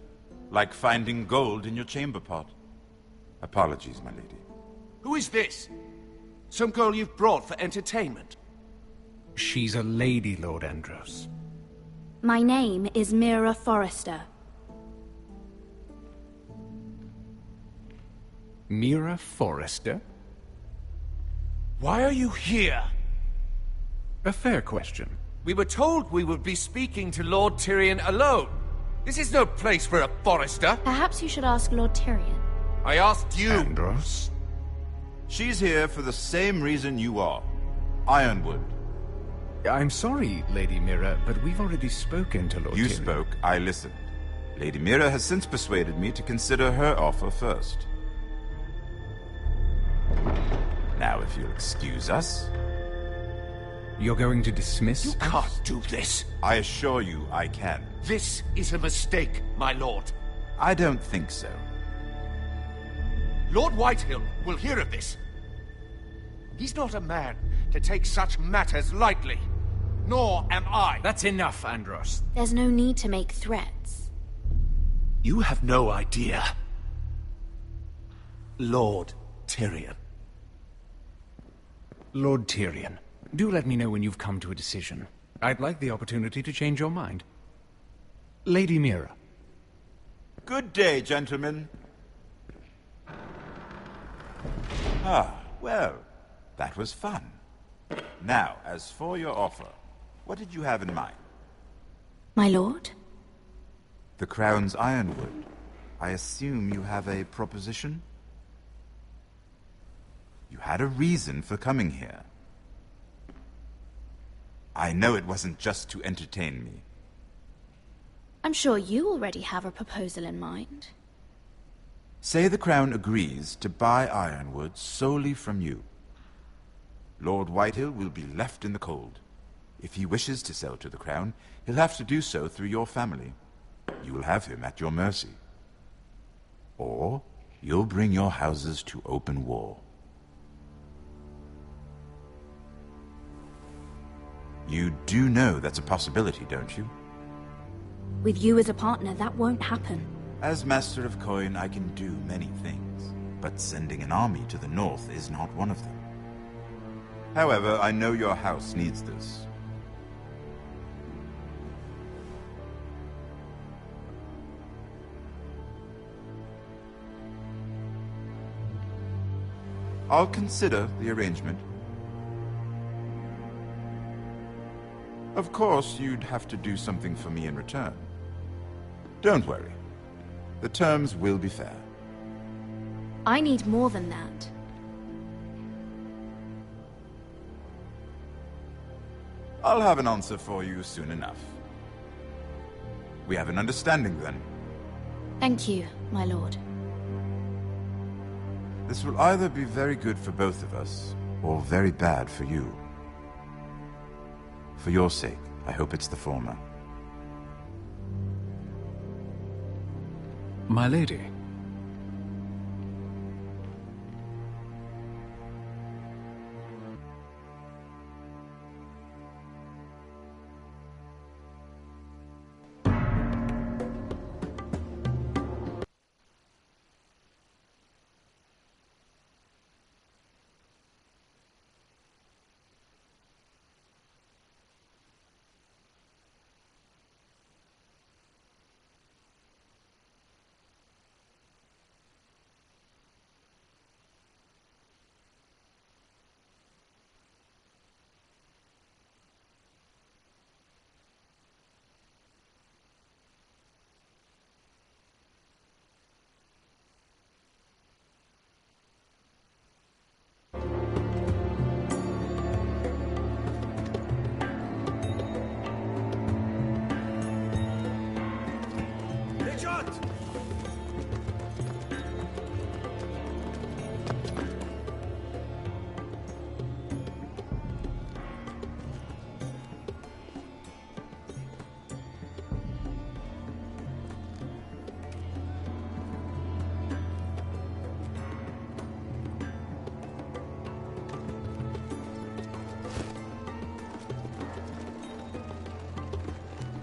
Like finding gold in your chamber pot. Apologies, my lady. Who is this? Some girl you've brought for entertainment? She's a lady, Lord Andros. My name is Mira Forrester. Mira Forrester? Why are you here? A fair question. We were told we would be speaking to Lord Tyrion alone. This is no place for a Forrester. Perhaps you should ask Lord Tyrion. I asked you. Andros? She's here for the same reason you are. Ironwood. I'm sorry, Lady Mira, but we've already spoken to Lord Tyrion. You spoke, I listened. Lady Mira has since persuaded me to consider her offer first. Now, if you'll excuse us... You're going to dismiss You can't do this. I assure you I can. This is a mistake, my lord. I don't think so. Lord Whitehill will hear of this. He's not a man to take such matters lightly. Nor am I. That's enough, Andros. There's no need to make threats. You have no idea. Lord Tyrion. Lord Tyrion, do let me know when you've come to a decision. I'd like the opportunity to change your mind. Lady Mira. Good day, gentlemen. Ah, well, that was fun. Now, as for your offer, what did you have in mind? My lord? The Crown's ironwood. I assume you have a proposition? You had a reason for coming here. I know it wasn't just to entertain me. I'm sure you already have a proposal in mind. Say the Crown agrees to buy ironwood solely from you. Lord Whitehill will be left in the cold. If he wishes to sell to the Crown, he'll have to do so through your family. You will have him at your mercy. Or you'll bring your houses to open war. You do know that's a possibility, don't you? With you as a partner, that won't happen. As Master of Coin, I can do many things, but sending an army to the north is not one of them. However, I know your house needs this. I'll consider the arrangement. Of course, you'd have to do something for me in return. Don't worry. The terms will be fair. I need more than that. I'll have an answer for you soon enough. We have an understanding then. Thank you, my lord. This will either be very good for both of us, or very bad for you. For your sake, I hope it's the former. My lady. shot!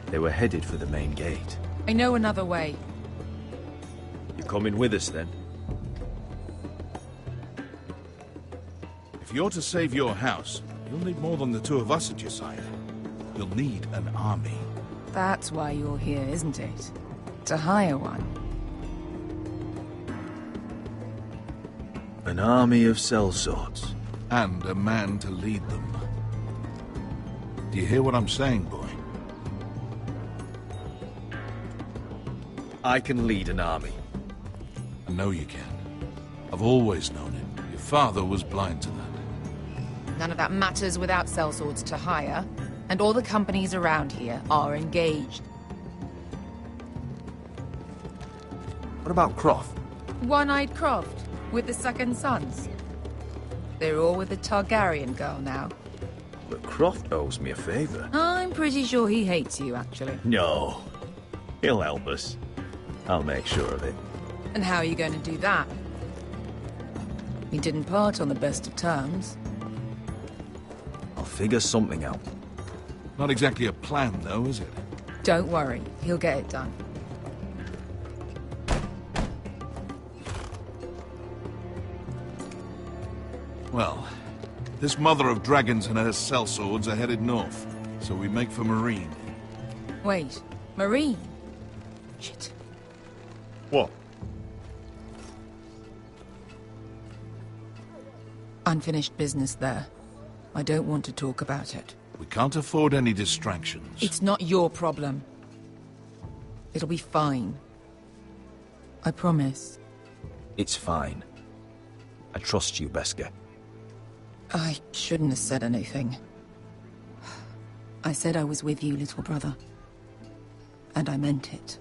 They were headed for the main gate. I know another way. You coming with us, then? If you're to save your house, you'll need more than the two of us at your side. You'll need an army. That's why you're here, isn't it? To hire one. An army of sellswords. And a man to lead them. Do you hear what I'm saying, boy? I can lead an army. I know you can. I've always known it. Your father was blind to that. None of that matters without sellswords to hire, and all the companies around here are engaged. What about Croft? One-Eyed Croft, with the second sons. They're all with the Targaryen girl now. But Croft owes me a favor. I'm pretty sure he hates you, actually. No. He'll help us. I'll make sure of it. And how are you going to do that? We didn't part on the best of terms. I'll figure something out. Not exactly a plan, though, is it? Don't worry, he'll get it done. Well, this mother of dragons and her sellswords are headed north, so we make for Marine. Wait, Marine? Shit. What? Unfinished business there. I don't want to talk about it. We can't afford any distractions. It's not your problem. It'll be fine. I promise. It's fine. I trust you, Beskha. I shouldn't have said anything. I said I was with you, little brother. And I meant it.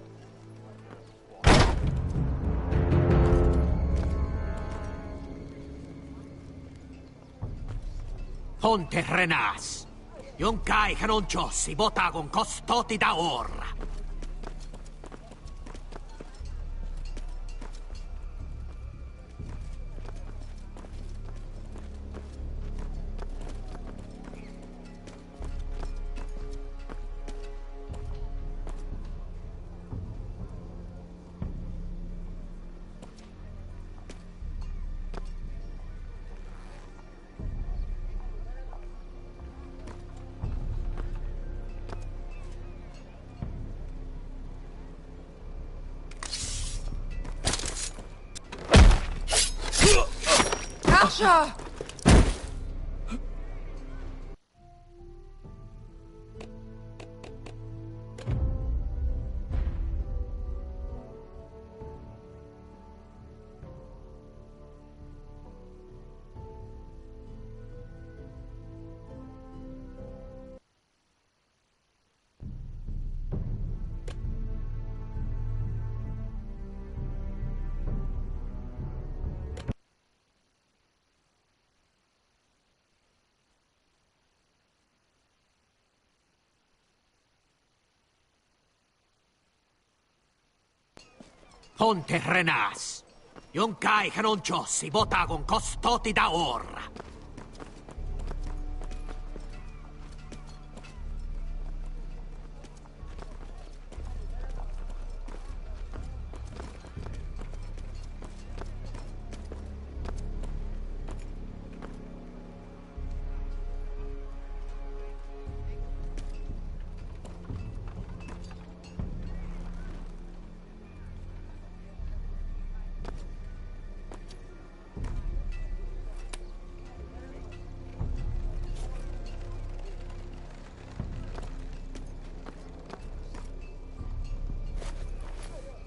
Ponte Renas. Yon kai canon jossi botagon costoti da orra. Asha! Ponte Renas. Yon kai canon jossi botagon costoti da orra.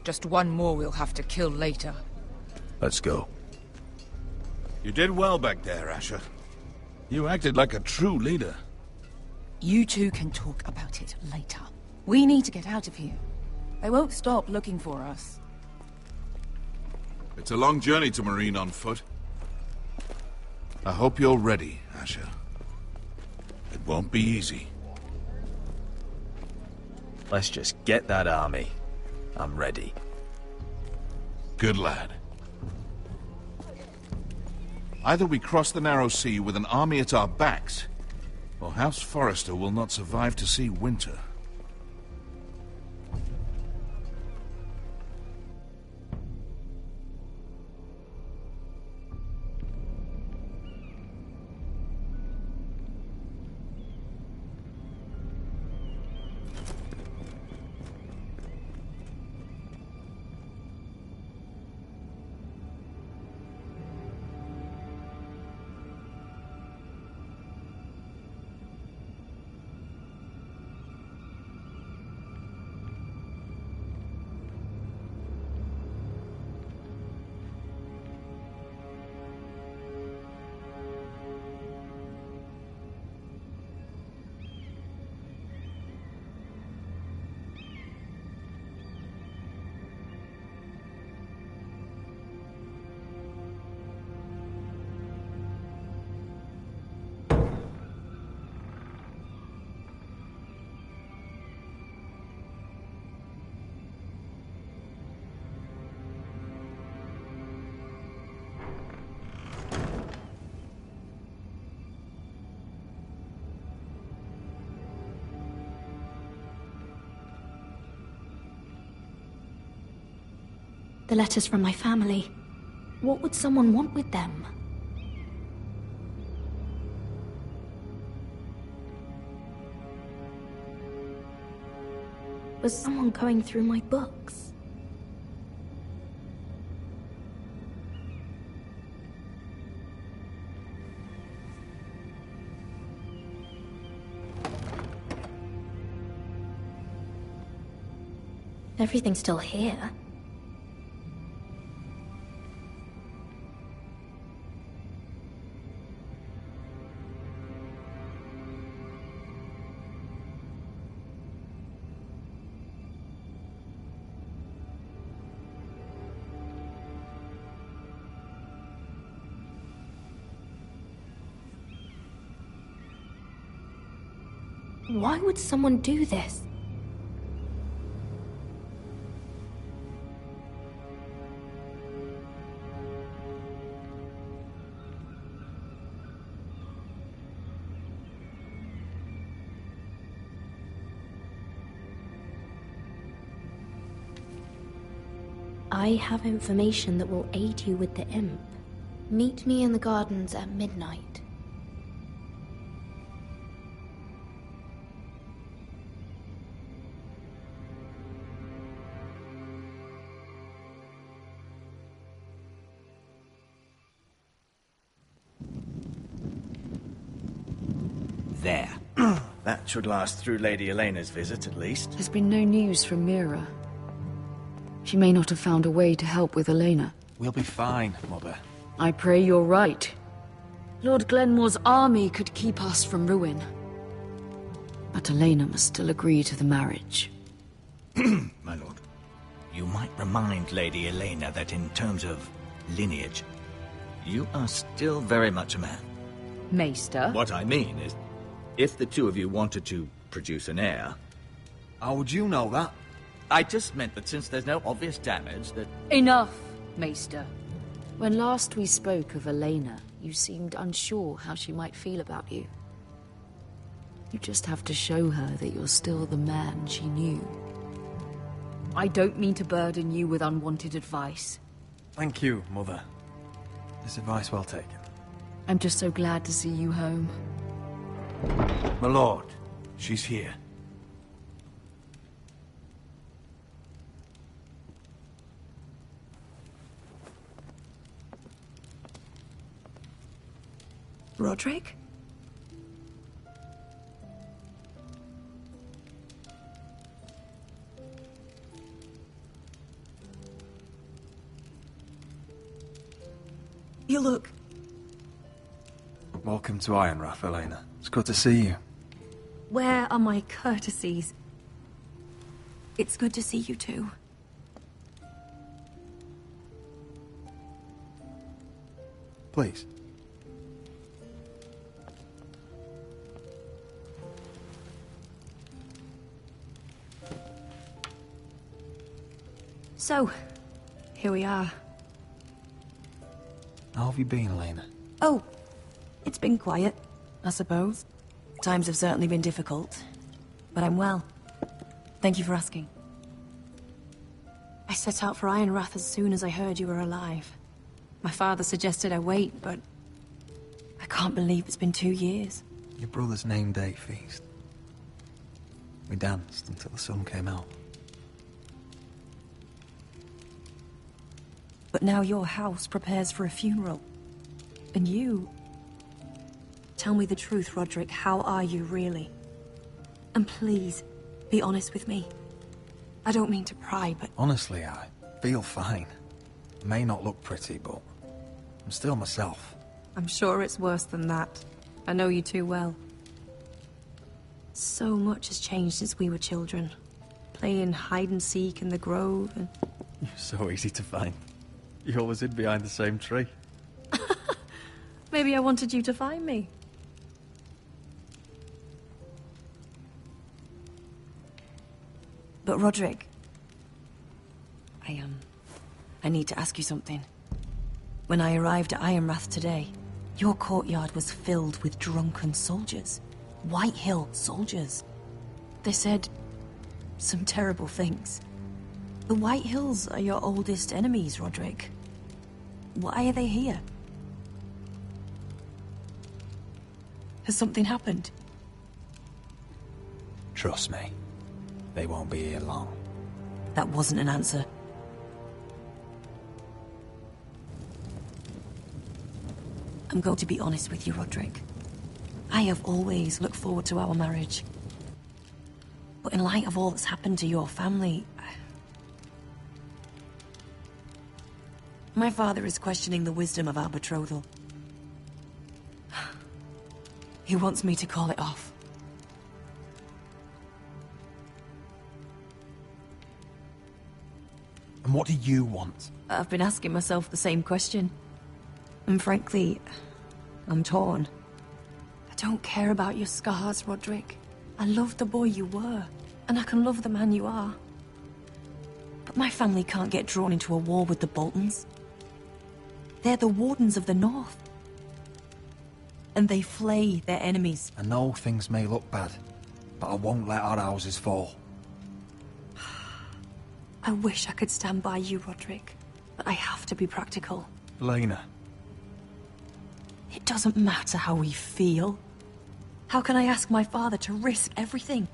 Just one more we'll have to kill later. Let's go. You did well back there, Asher. You acted like a true leader. You two can talk about it later. We need to get out of here. They won't stop looking for us. It's a long journey to Marine on foot. I hope you're ready, Asher. It won't be easy. Let's just get that army. I'm ready. Good lad. Either we cross the narrow sea with an army at our backs, or House Forrester will not survive to see winter. The letters from my family. What would someone want with them? Was someone going through my books? Everything's still here. Why would someone do this? I have information that will aid you with the imp. Meet me in the gardens at midnight. There. That should last through Lady Elena's visit, at least. There's been no news from Mira. She may not have found a way to help with Elena. We'll be fine, Mother. I pray you're right. Lord Glenmore's army could keep us from ruin. But Elena must still agree to the marriage. My lord. You might remind Lady Elena that in terms of lineage, you are still very much a man. Maester? What I mean is, if the two of you wanted to produce an heir... How would you know that? I just meant that since there's no obvious damage, that... Enough, Maester. When last we spoke of Elena, you seemed unsure how she might feel about you. You just have to show her that you're still the man she knew. I don't mean to burden you with unwanted advice. Thank you, Mother. This advice well taken. I'm just so glad to see you home. My lord, she's here. Roderick? You look... Welcome to Ironrath, Elena. It's good to see you. Where are my courtesies? It's good to see you too. Please. So, here we are. How have you been, Elena? Oh, it's been quiet, I suppose. Times have certainly been difficult, but I'm well. Thank you for asking. I set out for Ironrath as soon as I heard you were alive. My father suggested I wait, but I can't believe it's been 2 years. Your brother's name day feast. We danced until the sun came out. But now your house prepares for a funeral. And you... Tell me the truth, Roderick. How are you, really? And please, be honest with me. I don't mean to pry, but... Honestly, I feel fine. May not look pretty, but I'm still myself. I'm sure it's worse than that. I know you too well. So much has changed since we were children. Playing hide-and-seek in the grove and... You're so easy to find. You always hid behind the same tree. Maybe I wanted you to find me. But Roderick... I need to ask you something. When I arrived at Ironrath today, your courtyard was filled with drunken soldiers. Whitehill soldiers. They said some terrible things. The Whitehills are your oldest enemies, Roderick. Why are they here? Has something happened? Trust me, they won't be here long. That wasn't an answer. I'm going to be honest with you, Roderick. I have always looked forward to our marriage. But in light of all that's happened to your family... My father is questioning the wisdom of our betrothal. He wants me to call it off. And what do you want? I've been asking myself the same question. And frankly, I'm torn. I don't care about your scars, Roderick. I love the boy you were, and I can love the man you are. But my family can't get drawn into a war with the Boltons. They're the Wardens of the North. And they flay their enemies. I know things may look bad, but I won't let our houses fall. I wish I could stand by you, Roderick, but I have to be practical. Elena. It doesn't matter how we feel. How can I ask my father to risk everything?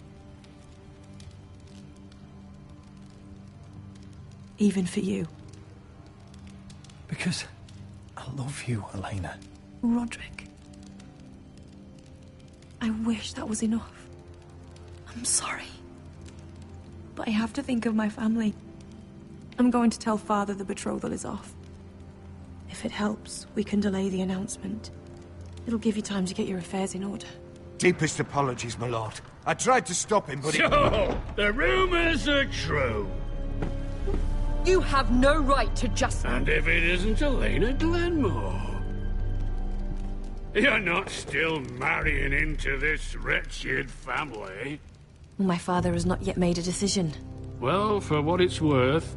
Even for you. Because I love you, Elena. Roderick. I wish that was enough. I'm sorry. But I have to think of my family. I'm going to tell Father the betrothal is off. If it helps, we can delay the announcement. It'll give you time to get your affairs in order. Deepest apologies, my lord. I tried to stop him, but So, the rumors are true. You have no right to just... And if it isn't Elena Glenmore? You're not still marrying into this wretched family? My father has not yet made a decision. Well, for what it's worth,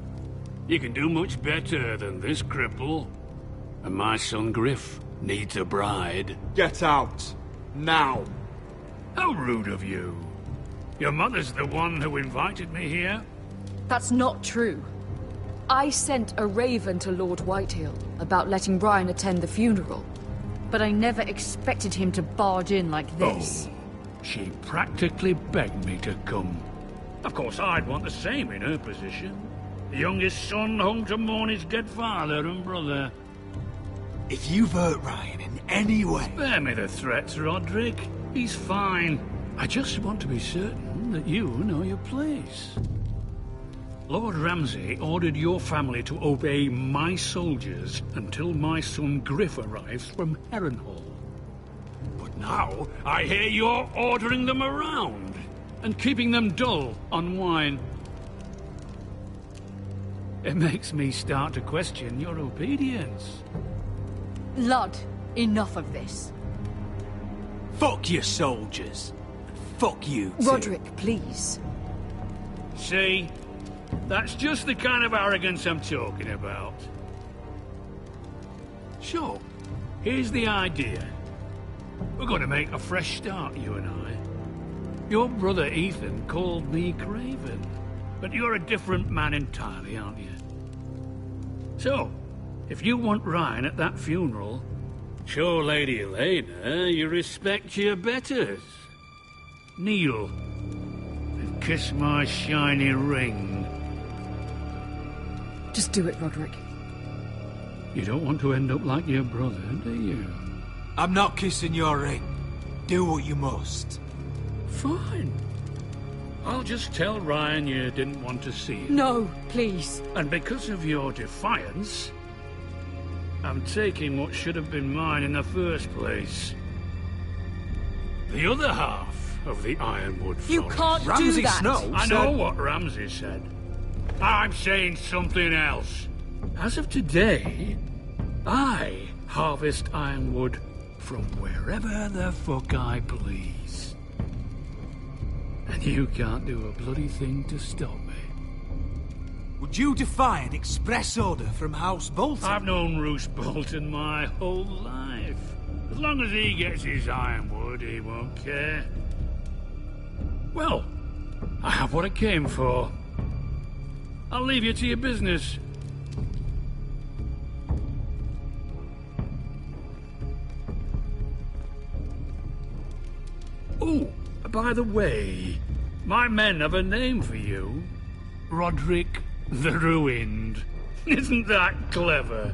you can do much better than this cripple. And my son Griff needs a bride. Get out. Now. How rude of you. Your mother's the one who invited me here. That's not true. I sent a raven to Lord Whitehill about letting Brian attend the funeral. But I never expected him to barge in like this. Oh, she practically begged me to come. Of course, I'd want the same in her position. The youngest son home to mourn his dead father and brother. If you've hurt Ryan in any way... Spare me the threats, Roderick. He's fine. I just want to be certain that you know your place. Lord Ramsay ordered your family to obey my soldiers until my son Griff arrives from Harrenhal. But now, I hear you're ordering them around and keeping them dull on wine. It makes me start to question your obedience. Lud, enough of this. Fuck your soldiers. Fuck you, too. Roderick, please. See? That's just the kind of arrogance I'm talking about. So, here's the idea. We're going to make a fresh start, you and I. Your brother Ethan called me Craven, but you're a different man entirely, aren't you? So, if you want Ryan at that funeral, show Lady Elena you respect your betters. Kneel and kiss my shiny ring. Just do it, Roderick. You don't want to end up like your brother, do you? I'm not kissing your ring. Do what you must. Fine. I'll just tell Ryan you didn't want to see him. No, please. And because of your defiance, I'm taking what should have been mine in the first place. The other half of the Ironwood Forest. You can't do that! Snow I know what Ramsay said. I'm saying something else. As of today, I harvest ironwood from wherever the fuck I please. And you can't do a bloody thing to stop me. Would you defy an express order from House Bolton? I've known Roose Bolton my whole life. As long as he gets his ironwood, he won't care. Well, I have what I came for. I'll leave you to your business. Oh, by the way, my men have a name for you. Roderick the Ruined. Isn't that clever?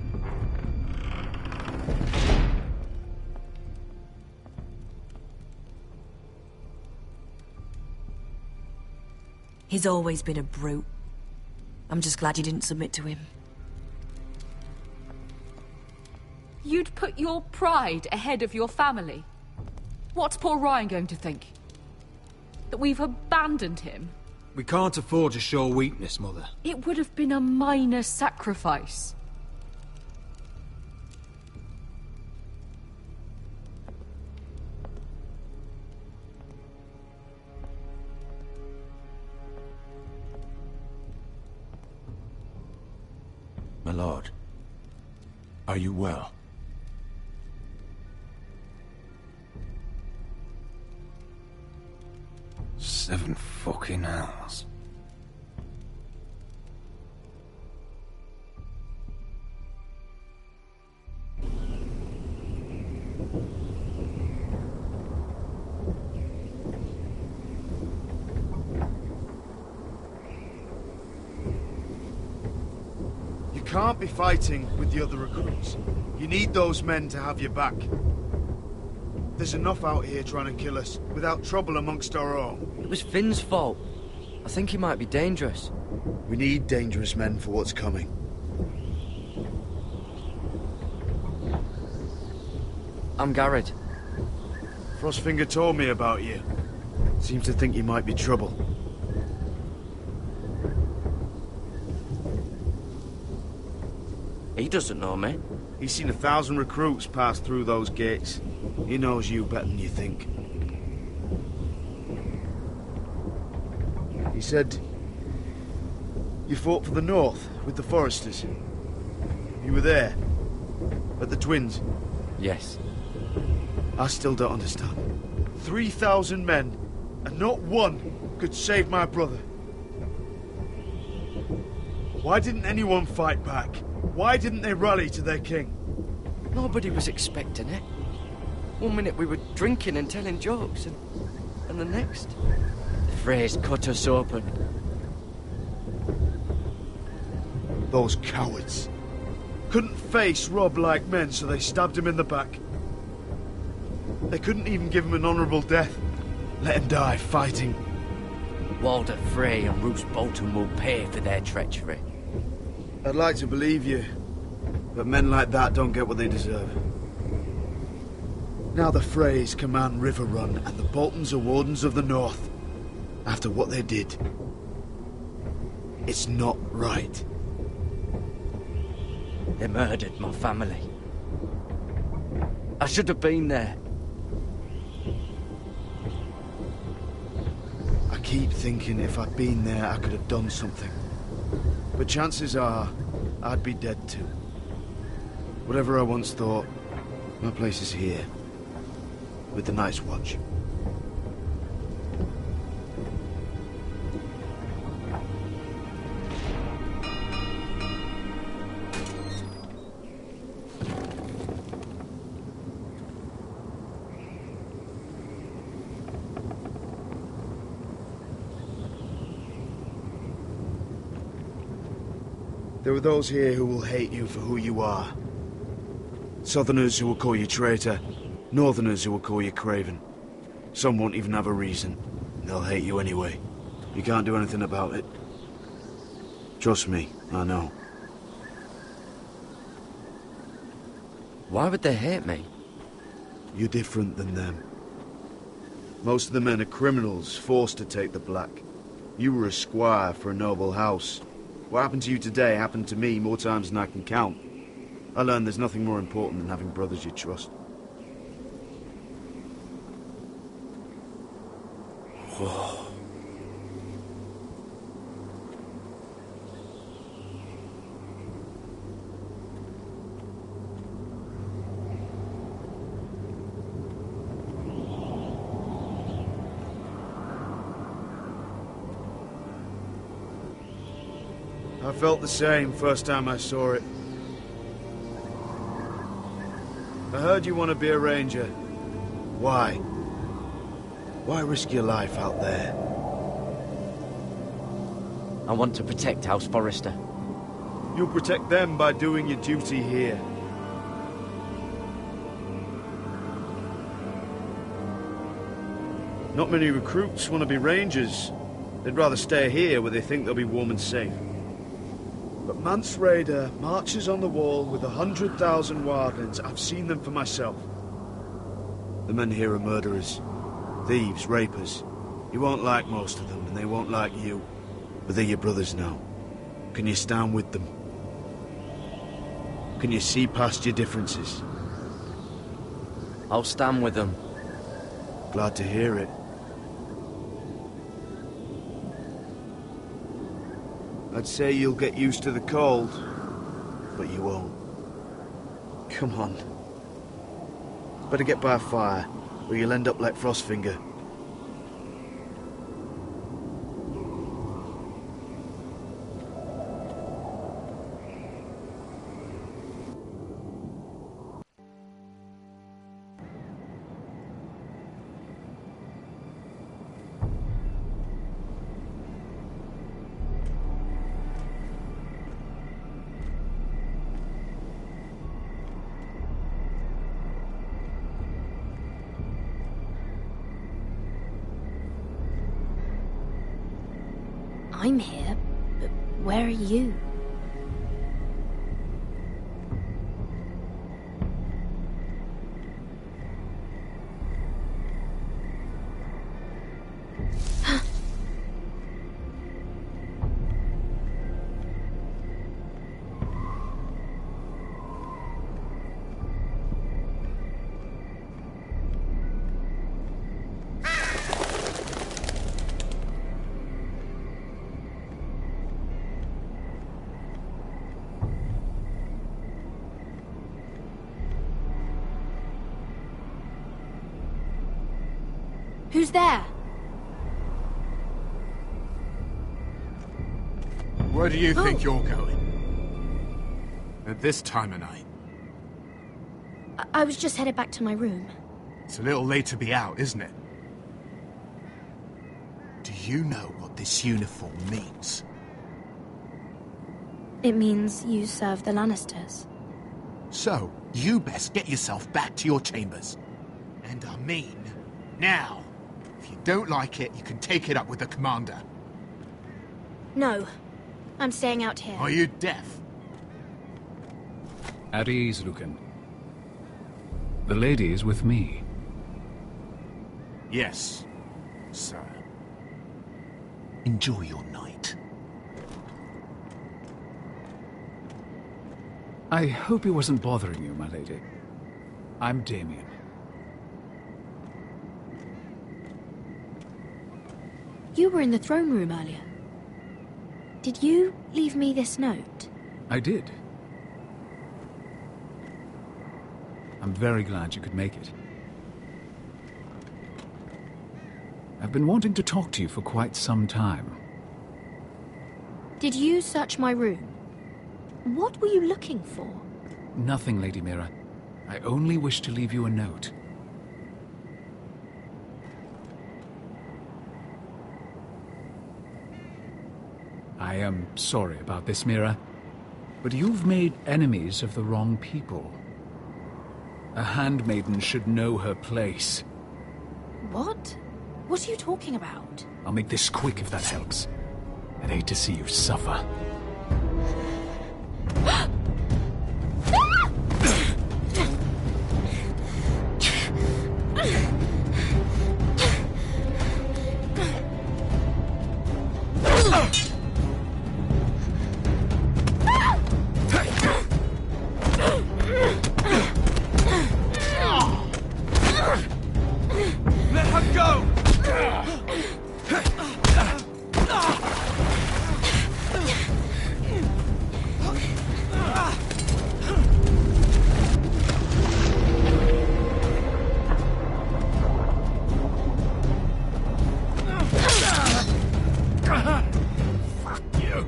He's always been a brute. I'm just glad you didn't submit to him. You'd put your pride ahead of your family. What's poor Ryan going to think? That we've abandoned him? We can't afford to show weakness, Mother. It would have been a minor sacrifice. My lord, are you well? Seven fucking hells. You can't be fighting with the other recruits. You need those men to have your back. There's enough out here trying to kill us, without trouble amongst our own. It was Finn's fault. I think he might be dangerous. We need dangerous men for what's coming. I'm Garrett. Frostfinger told me about you. Seems to think you might be trouble. He doesn't know me. He's seen 1,000 recruits pass through those gates. He knows you better than you think. He said you fought for the North with the Foresters. You were there, at the Twins. Yes. I still don't understand. 3,000 men, and not one could save my brother. Why didn't anyone fight back? Why didn't they rally to their king? Nobody was expecting it. One minute we were drinking and telling jokes, and the next, the Freys cut us open. Those cowards. Couldn't face Robb like men, so they stabbed him in the back. They couldn't even give him an honourable death. Let him die fighting. Walder Frey and Roose Bolton will pay for their treachery. I'd like to believe you, but men like that don't get what they deserve. Now the Freys command Riverrun, and the Boltons are Wardens of the North. After what they did. It's not right. They murdered my family. I should have been there. I keep thinking if I'd been there, I could have done something. But chances are, I'd be dead too. Whatever I once thought, my place is here. With the Night's Watch. There are those here who will hate you for who you are. Southerners who will call you traitor. Northerners who will call you craven. Some won't even have a reason. They'll hate you anyway. You can't do anything about it. Trust me, I know. Why would they hate me? You're different than them. Most of the men are criminals, forced to take the black. You were a squire for a noble house. What happened to you today happened to me more times than I can count. I learned there's nothing more important than having brothers you trust. Whoa. I felt the same first time I saw it. I heard you want to be a ranger. Why? Why risk your life out there? I want to protect House Forrester. You'll protect them by doing your duty here. Not many recruits want to be rangers. They'd rather stay here where they think they'll be warm and safe. But Mance Rayder marches on the wall with 100,000 wildlings. I've seen them for myself. The men here are murderers. Thieves, rapers. You won't like most of them, and they won't like you. But they're your brothers now. Can you stand with them? Can you see past your differences? I'll stand with them. Glad to hear it. I'd say you'll get used to the cold, but you won't. Come on. Better get by a fire, or you'll end up like Frostfinger. I'm here, but where are you? Who's there? Where do you think you're going? At this time of night? I was just headed back to my room. It's a little late to be out, isn't it? Do you know what this uniform means? It means you serve the Lannisters. So, you best get yourself back to your chambers. And I mean, now. If you don't like it, you can take it up with the commander. No. I'm staying out here. Are you deaf? At ease, Lucan. The lady is with me. Yes, sir. Enjoy your night. I hope he wasn't bothering you, my lady. I'm Damien. You were in the throne room earlier. Did you leave me this note? I did. I'm very glad you could make it. I've been wanting to talk to you for quite some time. Did you search my room? What were you looking for? Nothing, Lady Mira. I only wish to leave you a note. I am sorry about this, Mira, but you've made enemies of the wrong people. A handmaiden should know her place. What? What are you talking about? I'll make this quick if that helps. I'd hate to see you suffer. Let her go! Fuck you.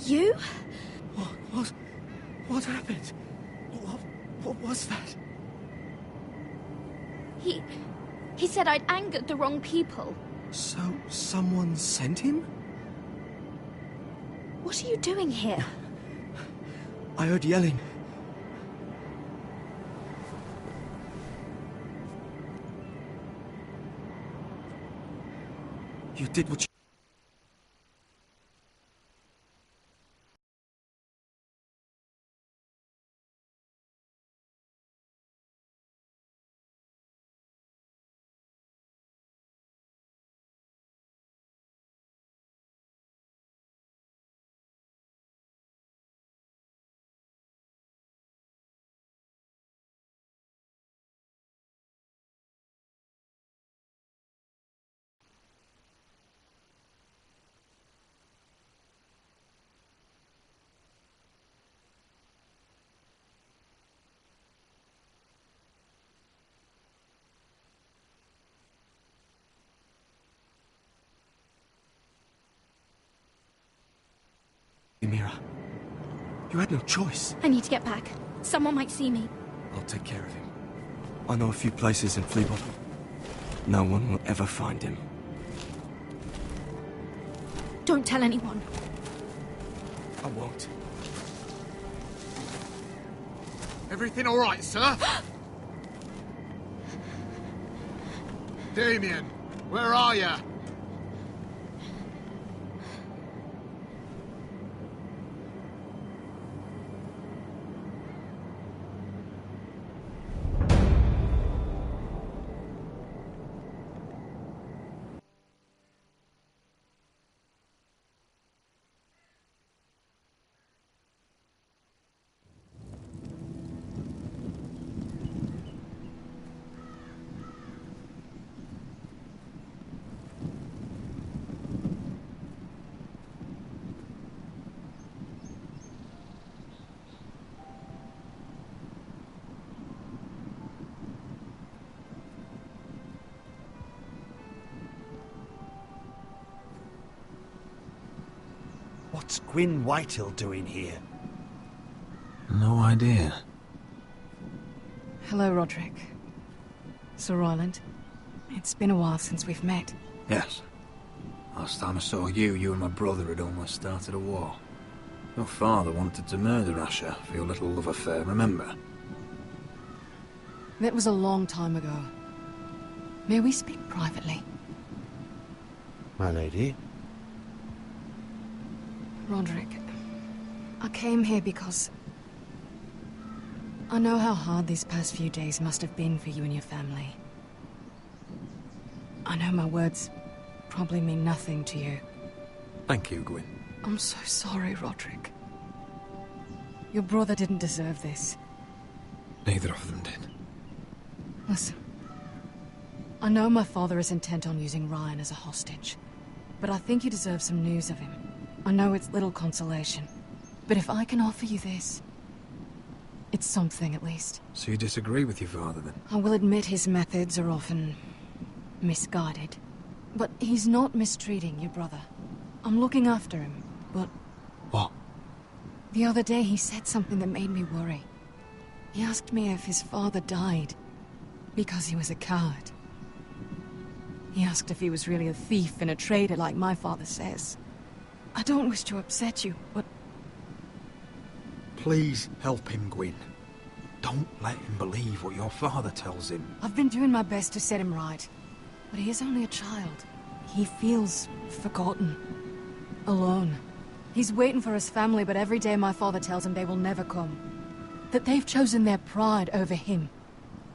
You? What happened? What was that? He said I'd angered the wrong people. So, someone sent him? What are you doing here? I heard yelling. You did what you... Mira, you had no choice. I need to get back. Someone might see me. I'll take care of him. I know a few places in Fleabottom. No one will ever find him. Don't tell anyone. I won't. Everything all right, sir? Damien, where are you? What's Gwyn Whitehill doing here? No idea. Hello, Roderick. Sir Roland. It's been a while since we've met. Yes. Last time I saw you and my brother had almost started a war. Your father wanted to murder Asher for your little love affair, remember? That was a long time ago. May we speak privately? My lady? Roderick, I came here because I know how hard these past few days must have been for you and your family. I know my words probably mean nothing to you. Thank you, Gwyn. I'm so sorry, Roderick. Your brother didn't deserve this. Neither of them did. Listen. I know my father is intent on using Ryan as a hostage, but I think you deserve some news of him. I know it's little consolation, but if I can offer you this, it's something at least. So you disagree with your father, then? I will admit his methods are often misguided, but he's not mistreating your brother. I'm looking after him, but... What? The other day he said something that made me worry. He asked me if his father died because he was a coward. He asked if he was really a thief and a traitor like my father says. I don't wish to upset you, but... Please help him, Gwyn. Don't let him believe what your father tells him. I've been doing my best to set him right, but he is only a child. He feels forgotten, alone. He's waiting for his family, but every day my father tells him they will never come. That they've chosen their pride over him.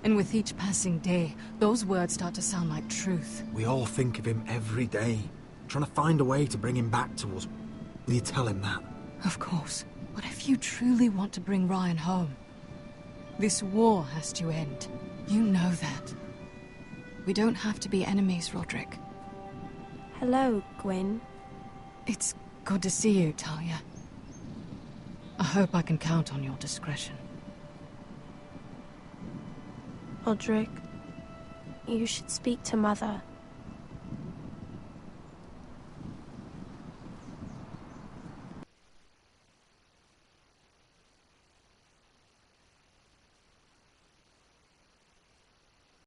And with each passing day, those words start to sound like truth. We all think of him every day, trying to find a way to bring him back to us. Will you tell him that? Of course. But if you truly want to bring Ryan home, this war has to end. You know that. We don't have to be enemies, Roderick. Hello, Gwyn. It's good to see you, Talia. I hope I can count on your discretion. Roderick, you should speak to Mother.